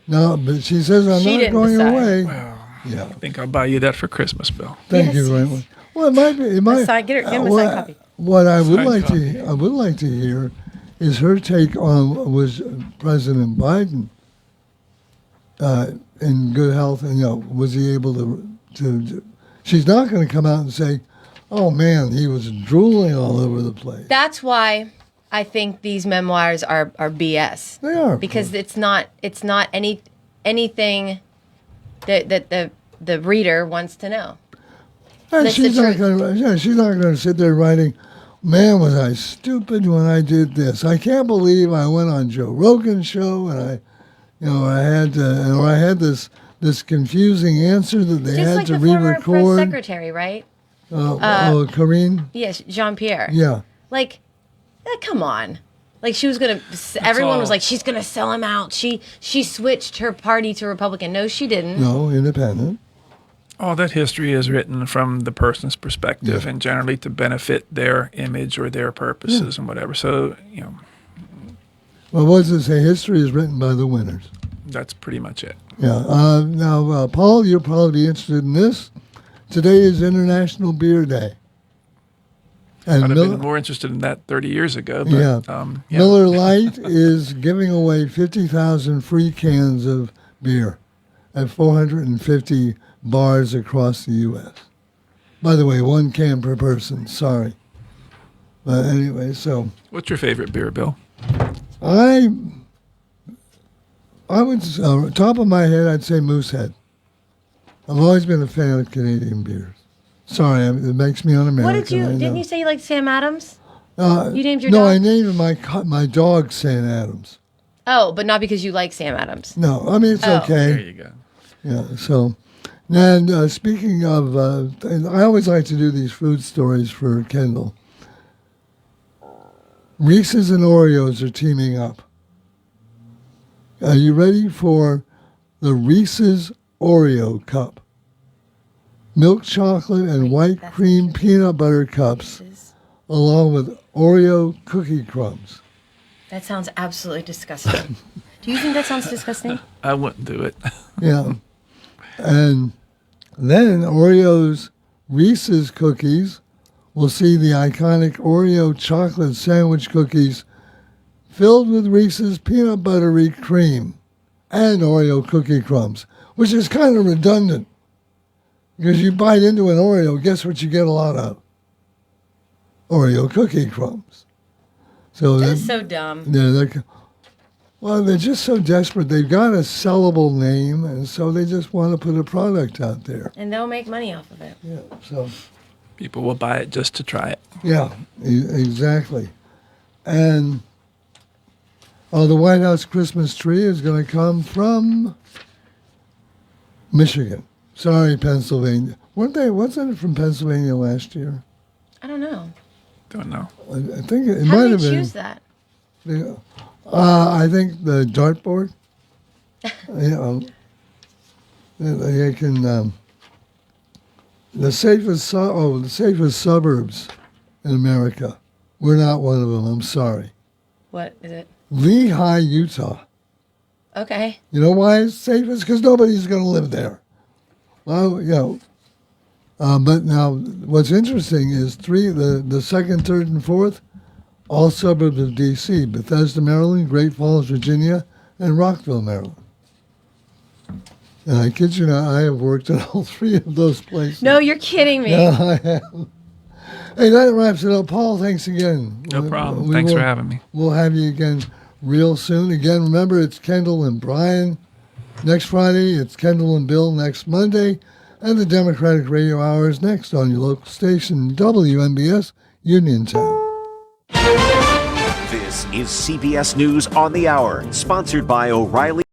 but she says I'm not going away. Well, I think I'll buy you that for Christmas, Bill. Thank you very much. Well, it might. Get him a signed copy. What I would like to hear is her take on was President Biden. In good health, and was he able to? She's not going to come out and say, "Oh man, he was drooling all over the place." That's why I think these memoirs are BS. They are because it's not anything that the reader wants to know. And she's not going to sit there writing, "Man, was I stupid when I did this? I can't believe I went on Joe Rogan's show and I." I had this confusing answer that they had to re-record. Just like the former press secretary, right? Karine? Yes, Jean-Pierre. Yeah. Come on. She was going to, everyone was like, she's going to sell him out. She switched her party to Republican. No, she didn't. No, independent. All that history is written from the person's perspective and generally to benefit their image or their purposes and whatever. So, Well, what does it say? History is written by the winners. That's pretty much it. Yeah. Now, Paul, you'll probably be interested in this. Today is International Beer Day. And I'd have been more interested in that 30 years ago. But, Miller Lite is giving away 50,000 free cans of beer at 450 bars across the U.S. By the way, 1 can per person. Sorry. But anyway, so. What's your favorite beer, Bill? I would, top of my head, I'd say Moosehead. I've always been a fan of Canadian beers. Sorry, it makes me un-American. Didn't you say you liked Sam Adams? You named your dog? No, I named my dog Sam Adams. Oh, but not because you like Sam Adams. No, I mean, it's okay. There you go. Yeah, so, and speaking of, and I always like to do these food stories for Kendall. Reese's and Oreos are teaming up. Are you ready for the Reese's Oreo Cup? Milk chocolate and white cream peanut butter cups, along with Oreo cookie crumbs. That sounds absolutely disgusting. Do you think that sounds disgusting? I wouldn't do it. Yeah. And then Oreo's Reese's cookies will see the iconic Oreo chocolate sandwich cookies filled with Reese's peanut buttery cream and Oreo cookie crumbs, which is kind of redundant because you bite into an Oreo, guess what you get a lot of? Oreo cookie crumbs. So That's so dumb. Yeah, they're just so desperate. They've got a sellable name, and so they just want to put a product out there. And they'll make money off of it. Yeah, so people will buy it just to try it. Yeah, exactly. And the White House Christmas tree is going to come from Michigan. Sorry, Pennsylvania. Wasn't it from Pennsylvania last year? I don't know. Don't know. I think it How might do have you been. choose that? Yeah. I think the dartboard. They can. The safest suburbs in America. We're not one of them. I'm sorry. What is it? Lehigh, Utah. Okay. You know why it's safest? Because nobody's going to live there. Well, but now what's interesting is the second, third, and fourth, all suburbs of D.C., Bethesda, Maryland, Great Falls, Virginia, and Rockville, Maryland. And I kid you not, I have worked in all three of those places. No, you're kidding me. Yeah, I have. Hey, that wraps it up. Paul, thanks again. No problem. Thanks for having me. We'll have you again real soon. Again, remember, it's Kendall and Brian next Friday. It's Kendall and Bill next Monday. And the Democratic Radio Hour is next on your local station, WMBS Uniontown. This is CBS News on the Hour, sponsored by O'Reilly.